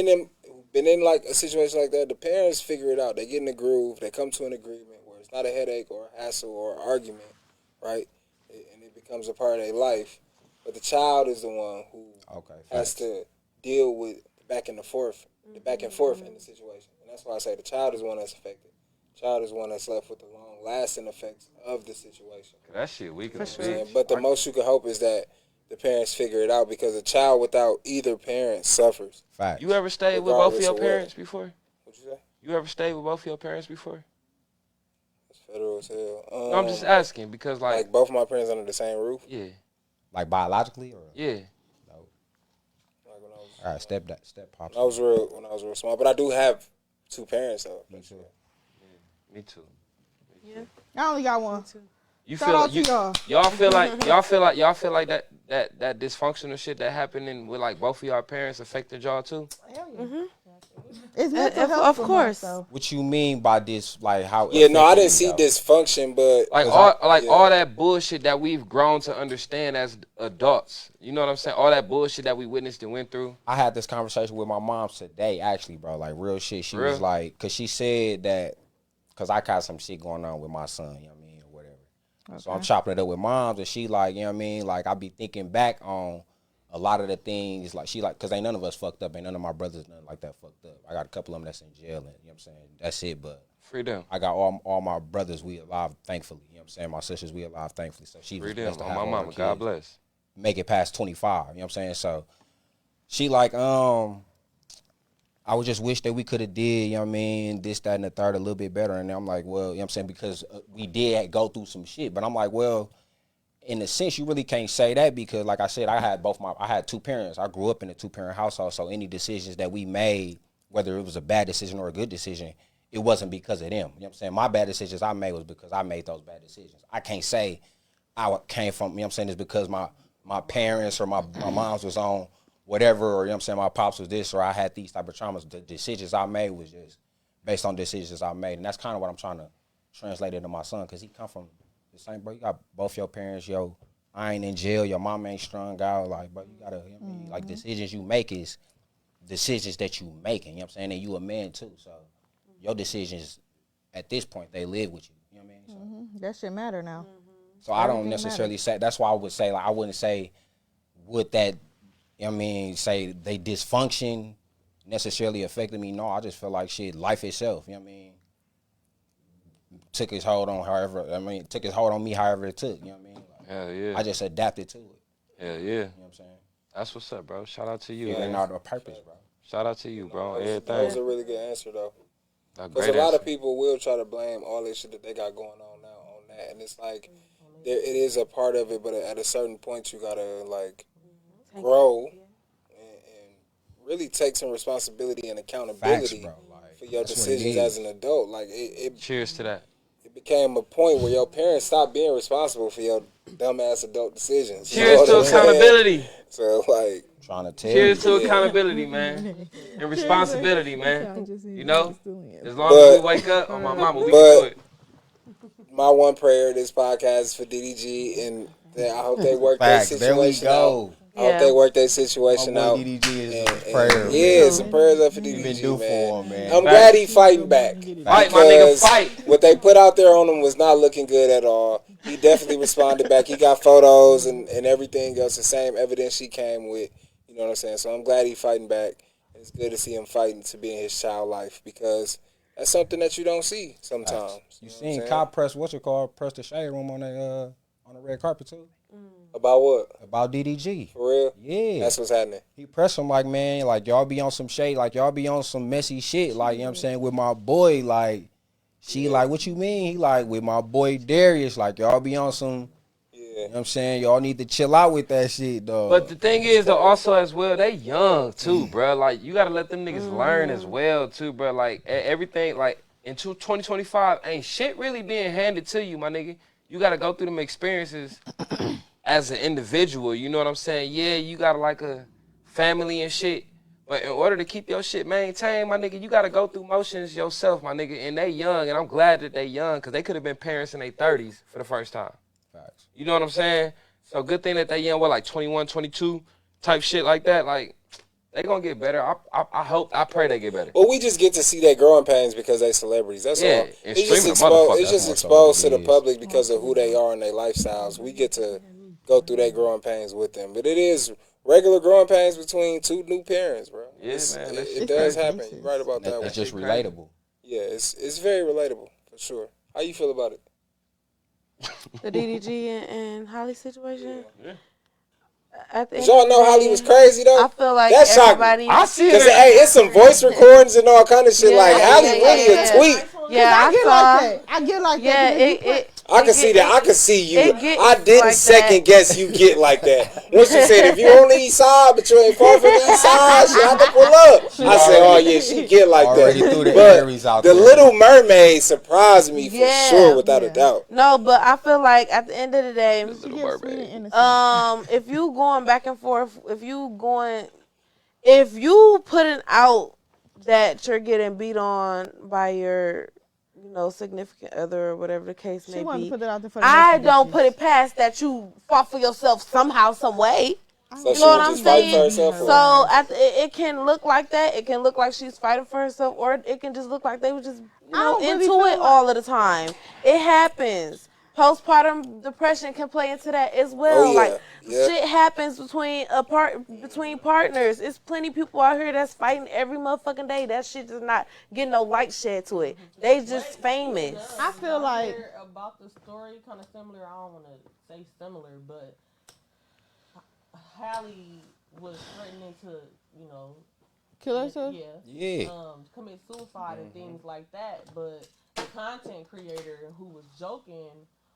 in like a situation like that. The parents figure it out. They get in the groove. They come to an agreement where it's not a headache or a hassle or an argument, right? And it becomes a part of their life. But the child is the one who has to deal with the back and forth in the situation. And that's why I say the child is the one that's affected. The child is the one that's left with the long-lasting effects of the situation. That shit weak as a bitch. But the most you can hope is that the parents figure it out, because a child without either parent suffers. Facts. You ever stayed with both of your parents before? What you say? You ever stayed with both of your parents before? It's federal as hell. No, I'm just asking because like both of my parents under the same roof? Yeah. Like biologically or? Yeah. No. Like when I was, all right, step pops. When I was real small, but I do have two parents though. Me too. Yeah. Me too. Yeah. I only got one. You feel like y'all feel like that dysfunctional shit that happening with like both of y'all parents affected y'all too? Hell yeah. It's mental health. Of course. What you mean by this? Like how? Yeah, no, I didn't see dysfunction, but like all that bullshit that we've grown to understand as adults. You know what I'm saying? All that bullshit that we witnessed and went through. I had this conversation with my mom today, actually, bro. Like real shit. She was like, cause she said that, cause I got some shit going on with my son. You know what I mean, or whatever. Okay. So I'm chopping it up with moms, and she like, you know what I mean. Like I be thinking back on a lot of the things, like she like, cause ain't none of us fucked up, ain't none of my brothers nothing like that fucked up. I got a couple of them that's in jail, and you know what I'm saying, that's it. But free them. I got all my brothers, we alive, thankfully. You know what I'm saying, my sisters, we alive, thankfully. So she free was them. blessed to have My mama, God bless. Make it past 25. You know what I'm saying? So she like, I would just wish that we could have did, you know what I mean, this, that, and the third a little bit better. And I'm like, well, you know what I'm saying, because we did go through some shit. But I'm like, well, in a sense, you really can't say that because, like I said, I had two parents. I grew up in a two-parent household, so any decisions that we made, whether it was a bad decision or a good decision, it wasn't because of them. You know what I'm saying? My bad decisions I made was because I made those bad decisions. I can't say I came from, you know what I'm saying, it's because my parents or my moms was on whatever, or, you know what I'm saying, my pops was this, or I had these type of traumas. The decisions I made was just based on decisions I made. And that's kind of what I'm trying to translate into my son, because he come from the same, bro, you got both your parents, I ain't in jail, your mom ain't strung out, like, bro, you gotta, you know what I mean, like, decisions you make is decisions that you making, you know what I'm saying, and you a man too, so your decisions, at this point, they live with you, you know what I mean, so. That shit matter now. So I don't necessarily say, that's why I would say, like, I wouldn't say, would that, you know what I mean, say they dysfunction necessarily affected me, no, I just feel like shit, life itself, you know what I mean, took his hold on me however it took, you know what I mean? Like, hell yeah. I just adapted to it. Hell yeah. You know what I'm saying? That's what's up, bro. Shout out to you. It ain't out of purpose, bro. Shout out to you, bro. Everything. That was a really good answer, though. Because a lot of people will try to blame all this shit that they got going on now on that. And it's like, it is a part of it, but at a certain point, you got to, like, grow and really take some responsibility and accountability. Facts, bro. Like, for your decisions as an adult. Like cheers to that. It became a point where your parents stopped being responsible for your dumbass adult decisions. Cheers to accountability. So like trying to tell cheers to accountability, man. And responsibility, man. You know? As long as we wake up, my mama, we can do it. My one prayer this podcast is for DDG, and I hope they work their situation out. I hope they work their situation out. DDG is prayer. Yeah, some prayers up for DDG, been due for him, man. I'm glad he fighting back. Fight, my nigga, fight. What they put out there on him was not looking good at all. He definitely responded back. He got photos and everything else, the same evidence she came with. You know what I'm saying? So I'm glad he fighting back. It's good to see him fighting to be in his child life, because that's something that you don't see sometimes. You seen Kyle press press the shade room on the red carpet too? About what? About DDG. For real? Yeah. That's what's happening. He pressed him like, man, like, y'all be on some shade, like, y'all be on some messy shit, like, you know what I'm saying, with my boy, like, she like, what you mean? He like, with my boy Darius, like, y'all be on some, you know what I'm saying, y'all need to chill out with that shit, dog. But the thing is, though, also as well, they young, too, bro. Like, you got to let them niggas learn as well, too, bro. Like, everything, like, in 2025, ain't shit really being handed to you, my nigga. You got to go through them experiences as an individual, you know what I'm saying? Yeah, you got like a family and shit, but in order to keep your shit maintained, my nigga, you got to go through motions yourself, my nigga, and they young, and I'm glad that they young, because they could have been parents in their 30s for the first time. Facts. You know what I'm saying? So good thing that they young, like 21, 22 type shit like that, like, they gonna get better. I pray they get better. Well, we just get to see their growing pains because they celebrities. That's all. It's just exposed to the public because of who they are and their lifestyles. We get to go through their growing pains with them. But it is regular growing pains between two new parents, bro. Yeah, man. It does happen. You're right about that. It's just relatable. Yeah, it's very relatable, for sure. How you feel about it? The DDG and Holly situation? Yeah. Y'all know Holly was crazy though. I feel like that everybody. I see it. Cause it's some voice recordings and all kind of shit. Like Holly really a tweet. Yeah, I get like that. I get like that. I can see that. I can see you. I didn't second guess you get like that. Once you said, if you on the east side, but you ain't far from the east side, she have to pull up. I said, oh yeah, she get like that. But the Little Mermaid surprised me for sure, without a doubt. No, but I feel like at the end of the day, if you going back and forth, if you putting out that you're getting beat on by your, significant other or whatever the case may be. Put that out there for the I don't put it past that you fought for yourself somehow, some way. So you know what I'm saying? So it can look like that. It can look like she's fighting for herself, or it can just look like they were just into it all of the time. It happens. Postpartum depression can play into that as well. Shit happens between partners. It's plenty of people out here that's fighting every motherfucking day. That shit does not get no light shed to it. They just famous. I feel like about the story kind of similar. I don't want to say similar, but Hallie was threatening to, kill herself. Commit suicide and things like that. But the content creator who was joking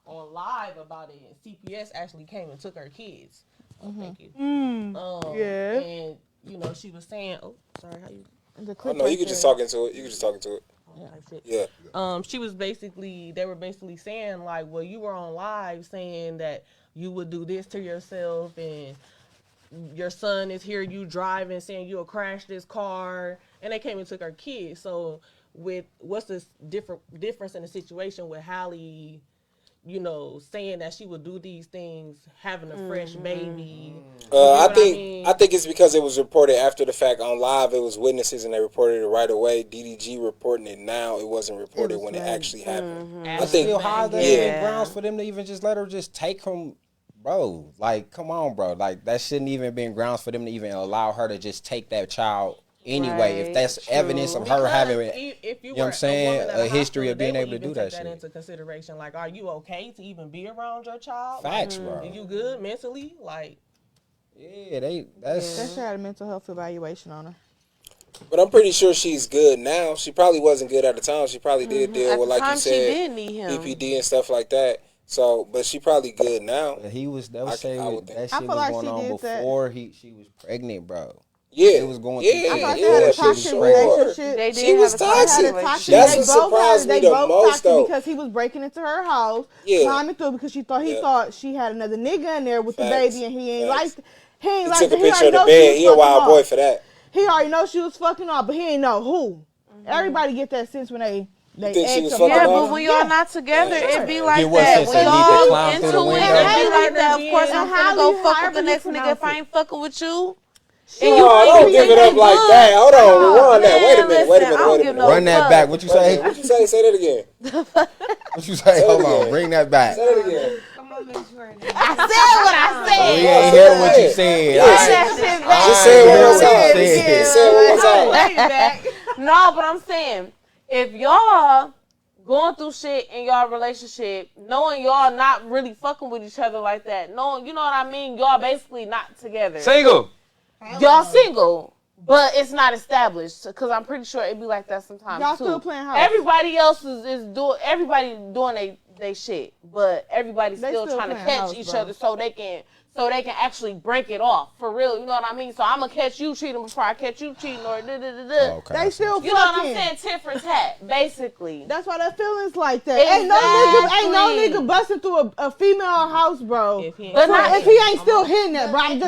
on live about it, CPS actually came and took her kids. Thank you. And she was saying, sorry, how you? No, you could just talk into it. You could just talk into it. Yeah. She was they were basically saying like, well, you were on live saying that you would do this to yourself, and your son is here, you driving, saying you'll crash this car, and they came and took our kids. So with what's the difference in the situation with Hallie, saying that she would do these things, having a fresh baby. I think it's because it was reported after the fact on live. It was witnesses and they reported it right away. DDG reporting it now. It wasn't reported when it actually happened. I think how there grounds for them to even just let her just take him, bro. Like, come on, bro. Like, that shouldn't even been grounds for them to even allow her to just take that child. Anyway, if that's evidence of her having, you know what I'm saying, a history of being able to do that shit. Into consideration, like, are you okay to even be around your child? Facts, bro. Are you good mentally? Like, yeah, they should have a mental health evaluation on her. But I'm pretty sure she's good now. She probably wasn't good at the time. She probably did deal with, like you said, PPD and stuff like that. So, but she probably good now. That shit was going on before she was pregnant, bro. Yeah, it was going She was toxic. That's what surprised me the most, though. Because he was breaking into her house, climbing through because he thought she had another nigga in there with the baby, and he ain't like. He took a picture of the bed. He a wild boy for that. He already know she was fucking off, but he ain't know who. Everybody get that sense when they think she was fucking off? But when y'all not together, it be like that. When y'all into it, it be like that. Of course, I'm gonna go fuck with the next nigga if I ain't fucking with you. Don't give it up like that. Hold on, rewind that. Wait a minute. Run that back. What you say? What you say? Say that again. What you say? Hold on, bring that back. Say that again. I said what I said. We ain't hear what you said. Just say it one more time. No, but I'm saying, if y'all going through shit in y'all relationship, knowing y'all not really fucking with each other like that, knowing, you know what I mean? Y'all basically not together. Single. Y'all single, but it's not established, because I'm pretty sure it be like that sometimes. Y'all too. still playing house. Everybody else is doing. Everybody doing they shit, but everybody's still trying to catch each other so they can actually break it off for real. You know what I mean? So I'm gonna catch you cheating before I catch you cheating, or Okay. They still fucking. You know what I'm saying? Tit for tat, basically. That's why that feeling's like that. Exactly. Ain't no nigga busting through a female house, bro. If he ain't still hitting that, bro. He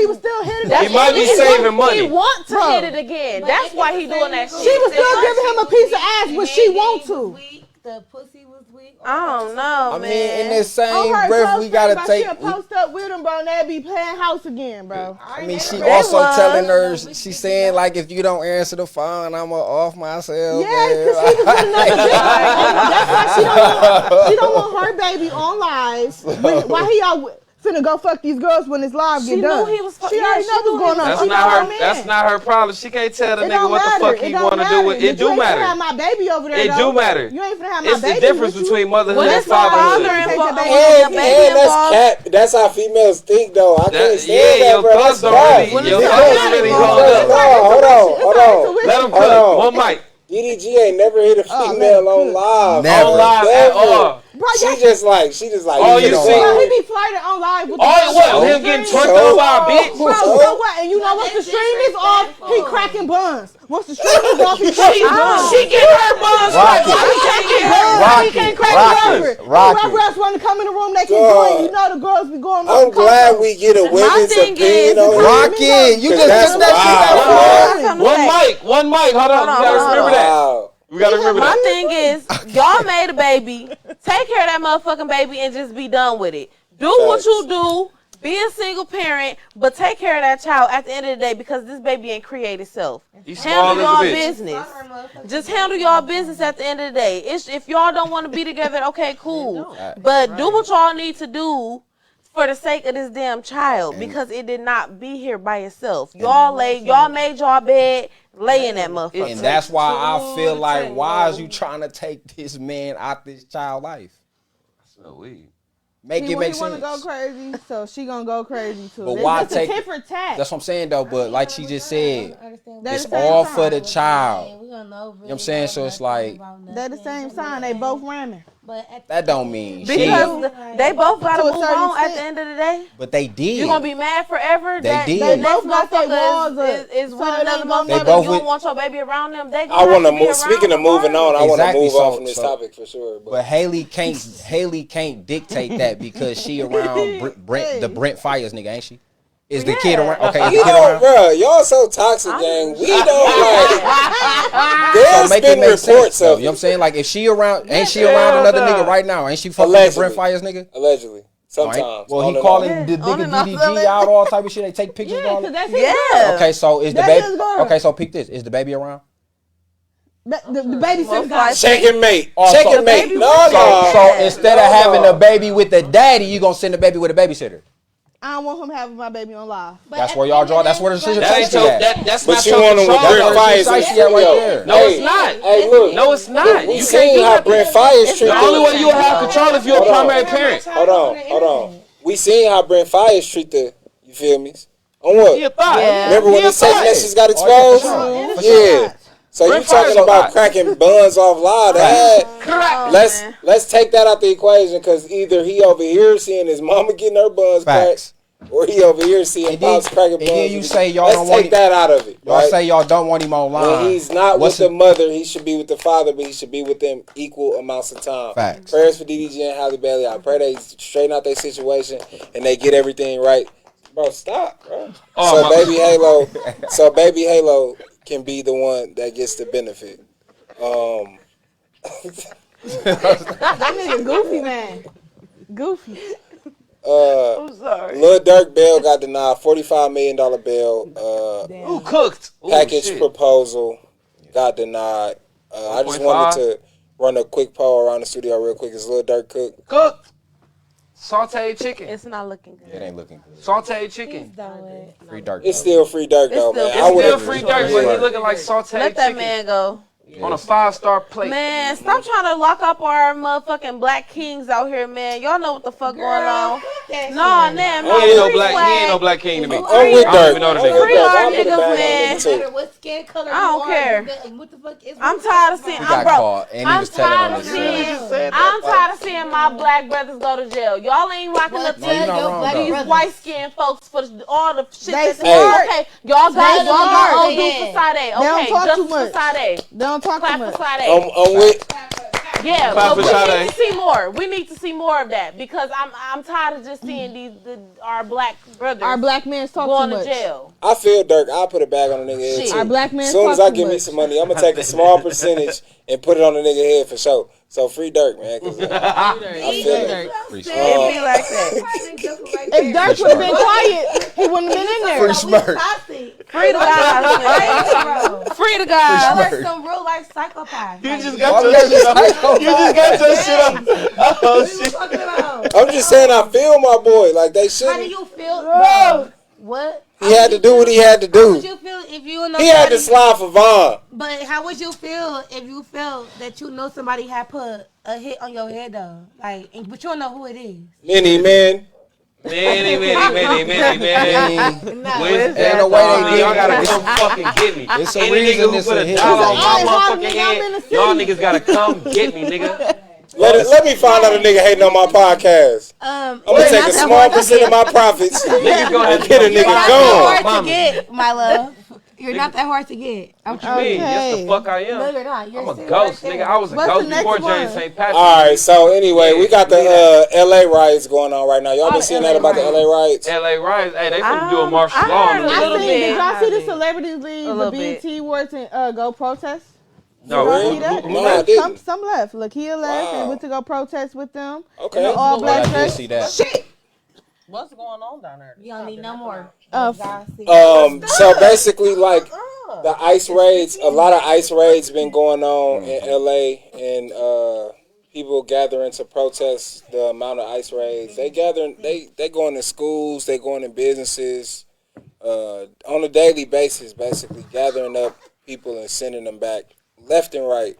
was still hitting that. He might be saving money. He want to hit it again. That's why he doing that shit. She was still giving him a piece of ass when she want to. The pussy was weak. I don't know, man. I mean, in this same breath, we gotta take. She'll post up with him, bro, and they'll be playing house again, bro. I mean, she also telling her, she's saying, like, if you don't answer the phone, I'ma off myself. Yeah, because he was with another bitch. That's why she don't want her baby on live. Why he all finna go fuck these girls when this live get done? Knew he was she already know what's going on. That's not her problem. She can't tell the nigga what the fuck he want to do with it. You Do matter. You ain't finna have my baby over there. It do matter. You ain't finna have my it's baby. It's the difference between motherhood and fatherhood. And that's cap. That's how females think, though. I can't stand that, bro. That's cap. Your thoughts really hold on. Let him cook. One mic. DDG ain't never hit a female on live. Never. On live at all. Bro, she just like. Oh, you see? He be flirting on live with Him getting twerked on by a bitch? Bro, you know what? And you know once the stream is off, he cracking buns. Once the stream is off, he cracking buns. She get her buns right. He can't crack the rubber. Whoever else want to come in the room, they can join. You know the girls be going. I'm glad we get a women's opinion on it. Rocket, you just that's One mic. Hold on. You gotta remember that. We gotta remember My that. thing is, y'all made a baby. Take care of that motherfucking baby and just be done with it. Do what you do. Be a single parent, but take care of that child at the end of the day because this baby ain't created itself. Handle y'all business. Just handle y'all business at the end of the day. If y'all don't want to be together, okay, cool. But do what y'all need to do for the sake of this damn child because it did not be here by itself. Y'all made y'all bed, lay in that motherfucker. And that's why I feel like, why is you trying to take this man out this child life? So weird. Make it make sense. He want to go crazy, so she gonna go crazy too. But why it's take a different tack? That's what I'm saying though. But like she just said, it's all for the child. You know what I'm saying? So it's like they're the same sign. They both ramming. That don't mean because they both got to move on at the end of the day. But they did. You gonna be mad forever? They did. The next motherfucker is with another motherfucker. You don't want your baby around them. They I want to move. Speaking of moving on, I want to move on from this topic for sure. But Haley can't dictate that because she around Brent Fires nigga, ain't she? Is the kid around? Okay, is the kid around? Bro, y'all so toxic, gang. We don't like. There's been reports of. You know what I'm saying? Like, if she around, ain't she around another nigga right now? Ain't she fucking with Brent Fires nigga? Allegedly. Sometimes. Right. Well, he calling the nigga DDG out, all type of shit. They take pictures of all. Yeah. Okay, so is the baby? Okay, so peep this. Is the baby around? The baby check and mate. Check and mate. No. So instead of having a baby with the daddy, you gonna send the baby with a babysitter. I don't want him having my baby on live. That's where y'all draw. That's where the decision That's but you want him with Brent Fires right there. No, it's not. Hey, look. No, it's not. We seen how Brent Fires treated. The only way you'll have control if you're a primary parent. Hold on. We seen how Brent Fires treat the. You feel me? On what? Remember when the text messages got exposed? Yeah. So you talking about cracking buns off live? Let's take that out the equation because either he over here seeing his mama getting her buns cracked, or he over here seeing pops cracking buns. And then you say y'all don't want. Let's take that out of it. Y'all say y'all don't want him online. When he's not with the mother, he should be with the father, but he should be with them equal amounts of time. Facts. Prayers for DDG and Halle Bailey. I pray they straighten out their situation and they get everything right. Bro, stop, bro. So baby Halo can be the one that gets the benefit. That nigga goofy, man. Goofy. I'm sorry. Lil Durk bail got denied. $45 million bail. Who cooked? Package proposal got denied. I just wanted to run a quick poll around the studio real quick. Is Lil Durk cooked? Cooked. Sauteed chicken. It's not looking good. It ain't looking good. Sauteed chicken. Free Durk. It's still free Durk though, man. It's still free Durk, but he looking like sauteed chicken. Let that man go. On a 5-star plate. Man, stop trying to lock up our motherfucking black kings out here, man. Y'all know what the fuck going on. No, man. He ain't no black king to me. I'm with Durk. Free our niggas, man. No matter what skin color I don't care. What the fuck is I'm tired of seeing. I'm tired of seeing my black brothers go to jail. Y'all ain't locking up these white skinned folks for all the shit that's okay. Y'all got do for Sade. Okay, just for Sade. Don't talk too much. I'm with. Yeah, but we need to see more. We need to see more of that because I'm tired of just seeing our black brothers. Our black men talk going too much. To jail. I feel Durk. I'll put a bag on the nigga head too. Our black men. As soon as I get me some money, I'm gonna take a small percentage and put it on the nigga head for sure. So free Durk, man. I feel it. It be like that. If Durk would have been quiet, he wouldn't have been in there. Free smirk. Free the guys. Free the guys. Y'all are some real life psychopaths. You just got your shit up. You just got your shit up. Oh shit. I'm just saying I feel my boy. Like they shouldn't. How do you feel? Bro, what? He had to do what he had to do. How would you feel if you know he had to slide for Vaughn. But how would you feel if you felt that you know somebody had put a hit on your head though? Like, but you don't know who it is. Many man. Many. Ain't no way they y'all gotta come fucking get me. It's a Any reason nigga who it's put a a hit. dollar on my motherfucking head, y'all niggas gotta come get me, nigga. Let me find out a nigga hating on my podcast. I'm gonna take a small percent of my profits and get a nigga hard gone. to get, my love. You're not that hard to get. What you mean? Yes, the fuck I am. No, you're not. You're I'm a ghost, nigga. I was a ghost before James St. Patrick. All right, so anyway, we got the LA riots going on right now. Y'all been seeing that about the LA riots? LA riots, hey, they finna do a martial law. Did y'all see the celebrities leave the BET Awards and go protest? No, no, I didn't. Some left. Lakia left and went to go protest with them. Okay. All black I did see that. Shit. What's going on down there? You don't need no more. So basically, like the ICE raids, a lot of ICE raids been going on in LA, and people gathering to protest the amount of ICE raids. They gathering, they going to schools, they going in businesses on a daily basis, basically gathering up people and sending them back left and right.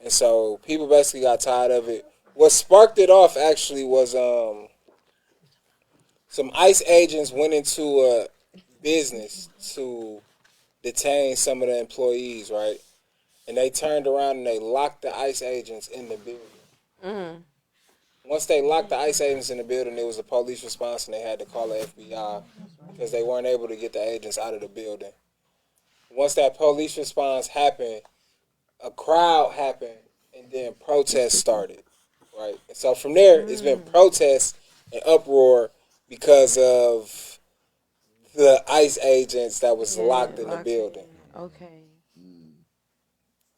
And so people basically got tired of it. What sparked it off actually was some ICE agents went into a business to detain some of the employees, right? And they turned around and they locked the ICE agents in the building. Mm-hmm. Once they locked the ICE agents in the building, there was a police response and they had to call the FBI because they weren't able to get the agents out of the building. Once that police response happened, a crowd happened and then protests started, right? And so from there, it's been protests and uproar because of the ICE agents that was locked in the building. Okay.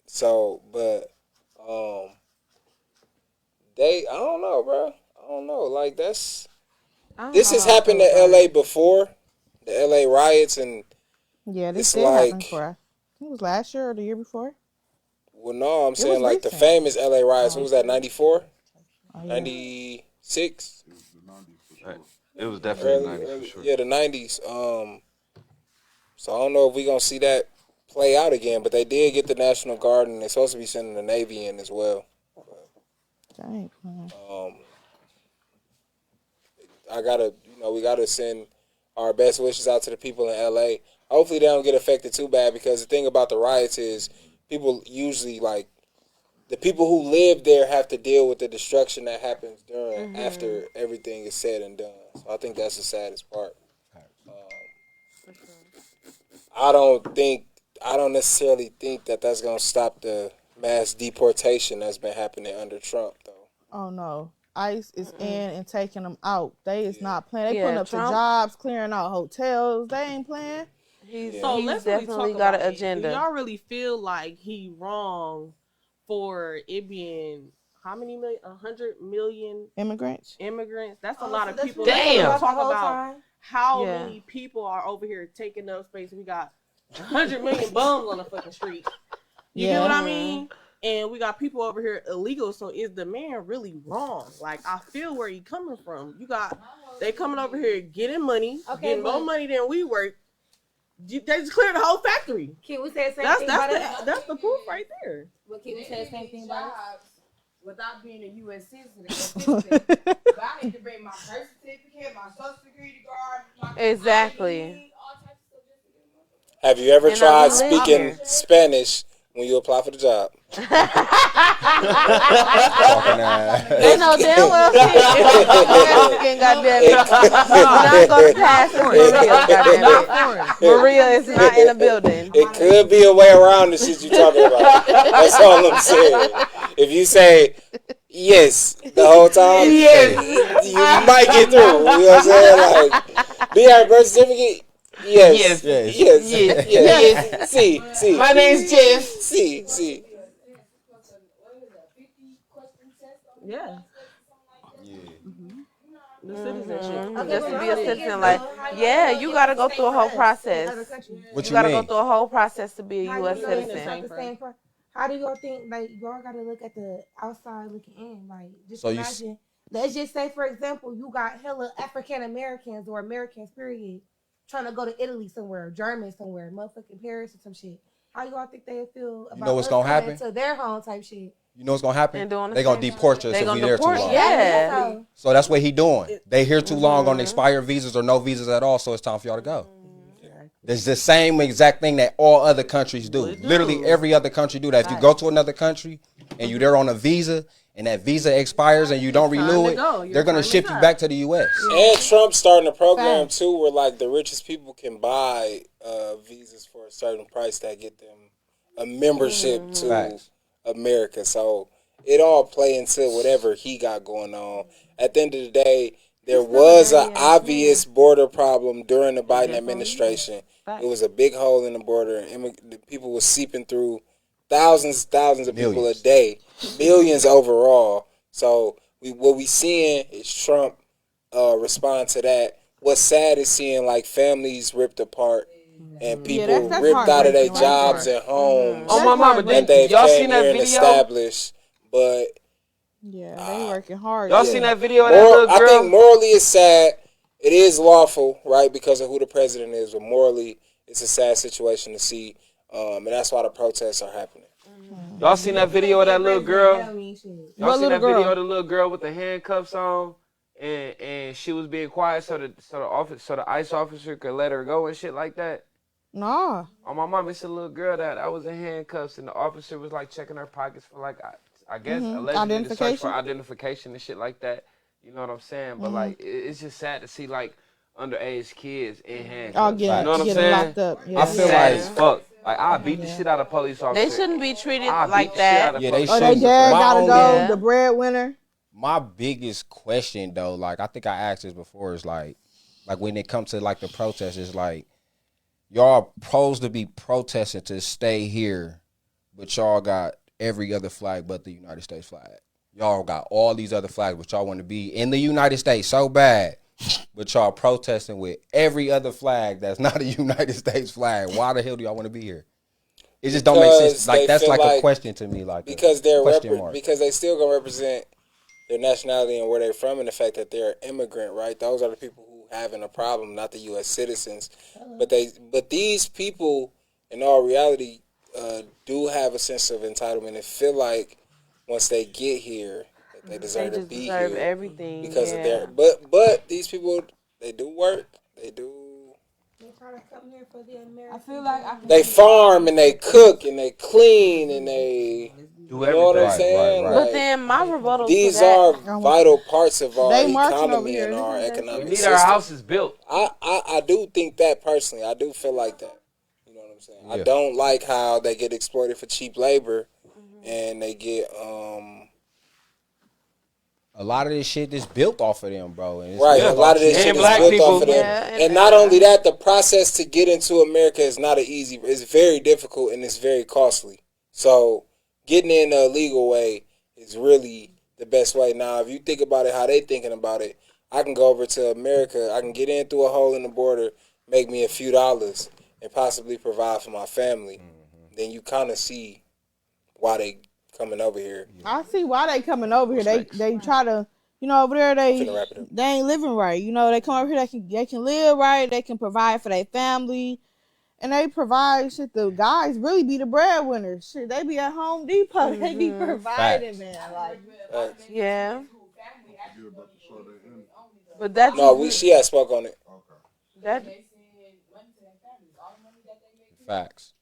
So, but I don't know, bro. I don't know. Like this has happened to LA before, the LA riots, and this did happen for us. It was last year or the year before. Well, no, I'm saying like recent. The famous LA riots. What was that? 94, 96. It was definitely the 90s for sure. Yeah, the 90s. So I don't know if we're gonna see that play out again, but they did get the National Guard, and they're supposed to be sending the Navy in as well. We gotta send our best wishes out to the people in LA. Hopefully they don't get affected too bad, because the thing about the riots is people usually, like, the people who live there have to deal with the destruction that happens during after everything is said and done. So I think that's the saddest part. I don't necessarily think that that's gonna stop the mass deportation that's been happening under Trump, though. Oh no, ICE is in and taking them out. They is not playing. They putting up some jobs, clearing out hotels. They ain't playing. He's let's definitely got an agenda. Do y'all really feel like he wrong for it being how many million? 100 million immigrants. That's a lot of people. Damn. Talk about how many people are over here taking up space. We got 100 million bums on the fucking street. You get what I mean? And we got people over here illegal. So is the man really wrong? Like, I feel where he coming from. They coming over here getting money, getting more money than we work. They just cleared the whole factory. Can we say the same thing about it? That's the proof right there. But can we say the same thing about it? Without being a U.S. citizen, but I need to bring my birth certificate, my social security card. Exactly. Have you ever tried speaking Spanish when you apply for the job? They know damn well shit. Goddamn it. Not gonna pass this. Maria is not in the building. It could be a way around the shit you talking about. That's all I'm saying. If you say yes the whole time, you might get through. You know what I'm saying? Like, do you have a birth certificate? Yes. See. My name's Jeff. See. Yeah. The citizenship. Just to be a citizen, you gotta go through a whole process. What you gotta go through a whole process to be a U.S. citizen. How do y'all think, like, y'all gotta look at the outside looking in? Like, just So imagine, let's just say, for example, you got hella African Americans or Americans, period, trying to go to Italy somewhere, Germany somewhere, motherfucking Paris or some shit. How y'all think they feel about what's gonna happen? To their home type shit? You know what's gonna happen? They're gonna deport us if we there too long. Yeah. So that's what he doing. They here too long on expired visas or no visas at all, so it's time for y'all to go. It's the same exact thing that all other countries do. Literally every other country do that. If you go to another country and you there on a visa and that visa expires and you don't renew it, they're gonna ship you back to the U.S. And Trump's starting a program too, where like the richest people can buy visas for a certain price that get them a membership to America. So it all play into whatever he got going on. At the end of the day, there was an obvious border problem during the Biden administration. It was a big hole in the border, and the people were seeping through thousands of people a day, millions overall. So what we seeing is Trump respond to that. What's sad is seeing like families ripped apart and people ripped out of their jobs and homes. Oh my mama, and they y'all came seen that here video? and established, but they working hard. Y'all seen that video of that little girl? I think morally it's sad. It is lawful, right, because of who the president is, but morally it's a sad situation to see, and that's why the protests are happening. Y'all seen that video of that little girl? Y'all seen that girl? video of the little girl with the handcuffs on, and she was being quiet so the ICE officer could let her go and shit like that? Nah. On my mom, it's a little girl that was in handcuffs, and the officer was like checking her pockets for like I guess allegedly to search for identification and shit like that. You know what I'm saying? But like it's just sad to see like underage kids in handcuffs. Oh yeah, you know what I'm saying? Locked up. Yeah. I feel sad like as fuck. Like I beat the shit out of police officers. They shouldn't be treated I like beat the shit out that. of Yeah, police they Or they shouldn't. dad gotta go, Yeah. the breadwinner. My biggest question though, like I think I asked this before, is like when it comes to like the protests, it's like y'all supposed to be protesting to stay here, but y'all got every other flag but the United States flag. Y'all got all these other flags, but y'all want to be in the United States so bad, but y'all protesting with every other flag that's not a United States flag. Why the hell do y'all want to be here? It just don't make sense. Like that's like a question to me. Like because because they still gonna represent their nationality and where they're from, and the fact that they're an immigrant, right? Those are the people who having a problem, not the U.S. citizens. But these people, in all reality, do have a sense of entitlement and feel like once they get here, that they deserve to be here everything because of their. But these people, they do work. They do. I feel like They farm and they cook and they clean and they do everything. You know what I'm saying? Right. But then my rebuttal These to that, are vital parts of our They marching over economy here. and our economic We need system. our houses built. I do think that personally. I do feel like that. You know what I'm saying? Yeah. I don't like how they get exploited for cheap labor and they get a lot of this shit is built off of them, bro. And it's right. A lot of this shit is built off of them. And not only that, the process to get into America is not easy. It's very difficult and it's very costly. So getting in a legal way is really the best way. Now, if you think about it, how they thinking about it, I can go over to America. I can get in through a hole in the border, make me a few dollars, and possibly provide for my family. Then you kind of see why they coming over here. I see why they coming over here. They try to, over there they ain't living right. They come over here, they can live right, they can provide for their family, and they provide shit. The guys really be the breadwinners. Shit, they be at Home Depot. They be providing, man. Like, yeah. But that's she had spoke on it. That facts.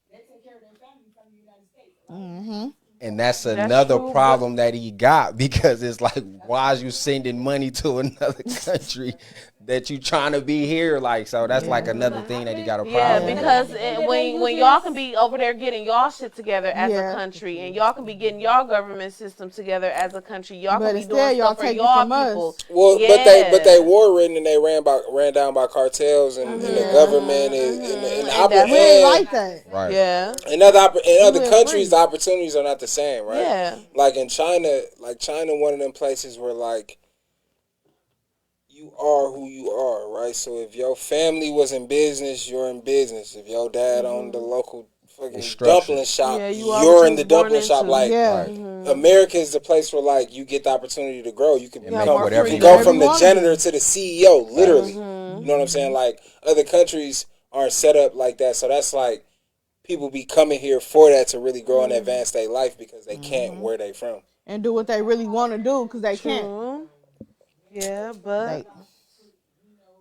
mm-hmm. And that's another problem that he got, because it's like, why is you sending money to another country that you trying to be here? Like, so that's like another thing that he got a problem with. because when y'all can be over there getting y'all shit together as a country, and y'all can be getting y'all government system together as a country, y'all can be doing stuff for y'all people. Well, but they war ridden and they ran down by cartels and the government and like that. Right. Yeah. In other countries, the opportunities are not the same, right? Yeah. Like in China, one of them places where like you are who you are, right? So if your family was in business, you're in business. If your dad owned the local fucking dumpling shop, you're in the dumpling shop. Like America is the place where like you get the opportunity to grow. You can go from the janitor to the CEO, literally. You know what I'm saying? Like other countries aren't set up like that. So that's like people be coming here for that to really grow and advance their life because they can't where they from and do what they really want to do because they can't. Yeah, but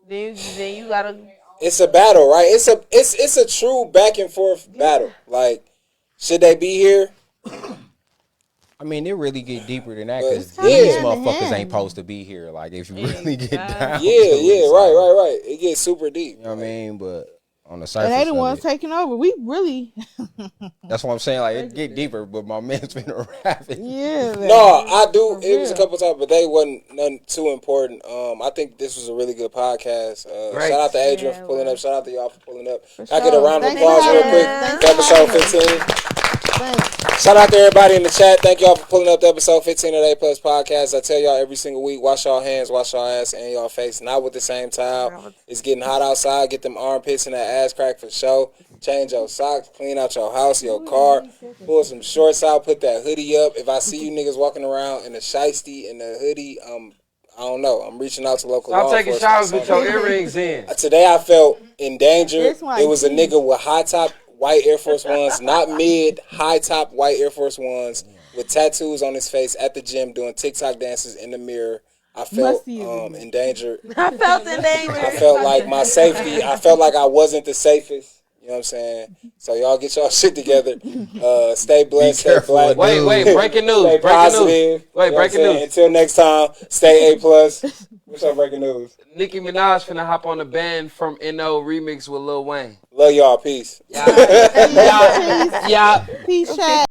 then you gotta. It's a battle, right? It's a true back and forth battle. Like, should they be here? I mean, it really get deeper than that But, because yeah. these hand in motherfuckers hand. ain't supposed to be here. Like, if you really get down. Yeah, right. It gets super deep. You know what I mean? But on the surface, And they the of ones it, taking over. We really, that's what I'm saying. Like, it get deeper, but my man's been rapping. yeah. Man. No, I do. For It was a real. couple times, but they wasn't nothing too important. I think this was a really good podcast. Great. Shout out to Adrian Yeah, for pulling up. Shout out to y'all for pulling up. For I get a sure. round of Thanks for applause real having quick. us. Thanks For for episode having us. 15. Thanks. Shout out to everybody in the chat. Thank y'all for pulling up to episode 15 of the A Plus Podcast. I tell y'all every single week, wash y'all hands, wash y'all ass, and y'all face. Not with the same towel. It's getting hot outside. Get them armpits and that ass crack for show. Change your socks. Clean out your house, your car. Pull some shorts out. Put that hoodie up. If I see you niggas walking around in a shiesty and a hoodie, I don't know. I'm reaching out to local law Stop taking enforcement. showers with your earrings in. Today I felt in danger. This one It was a keys. nigga with high top white Air Force Ones, not mid, high top white Air Force Ones with tattoos on his face at the gym doing TikTok dances in the mirror. I felt Musty as in danger. I felt in danger. I felt like my safety. I felt like I wasn't the safest. You know what I'm saying? So y'all get y'all shit together. Stay blessed. Stay careful black. with Wait, breaking news. Stay Breaking positive. news. You know Wait, what I'm breaking saying? news. Until next time, stay A plus. What's up, breaking news? Nicki Minaj finna hop on the band from NO remix with Lil Wayne. Love y'all. Peace. Yeah. Peace. Yeah. Peace, chat.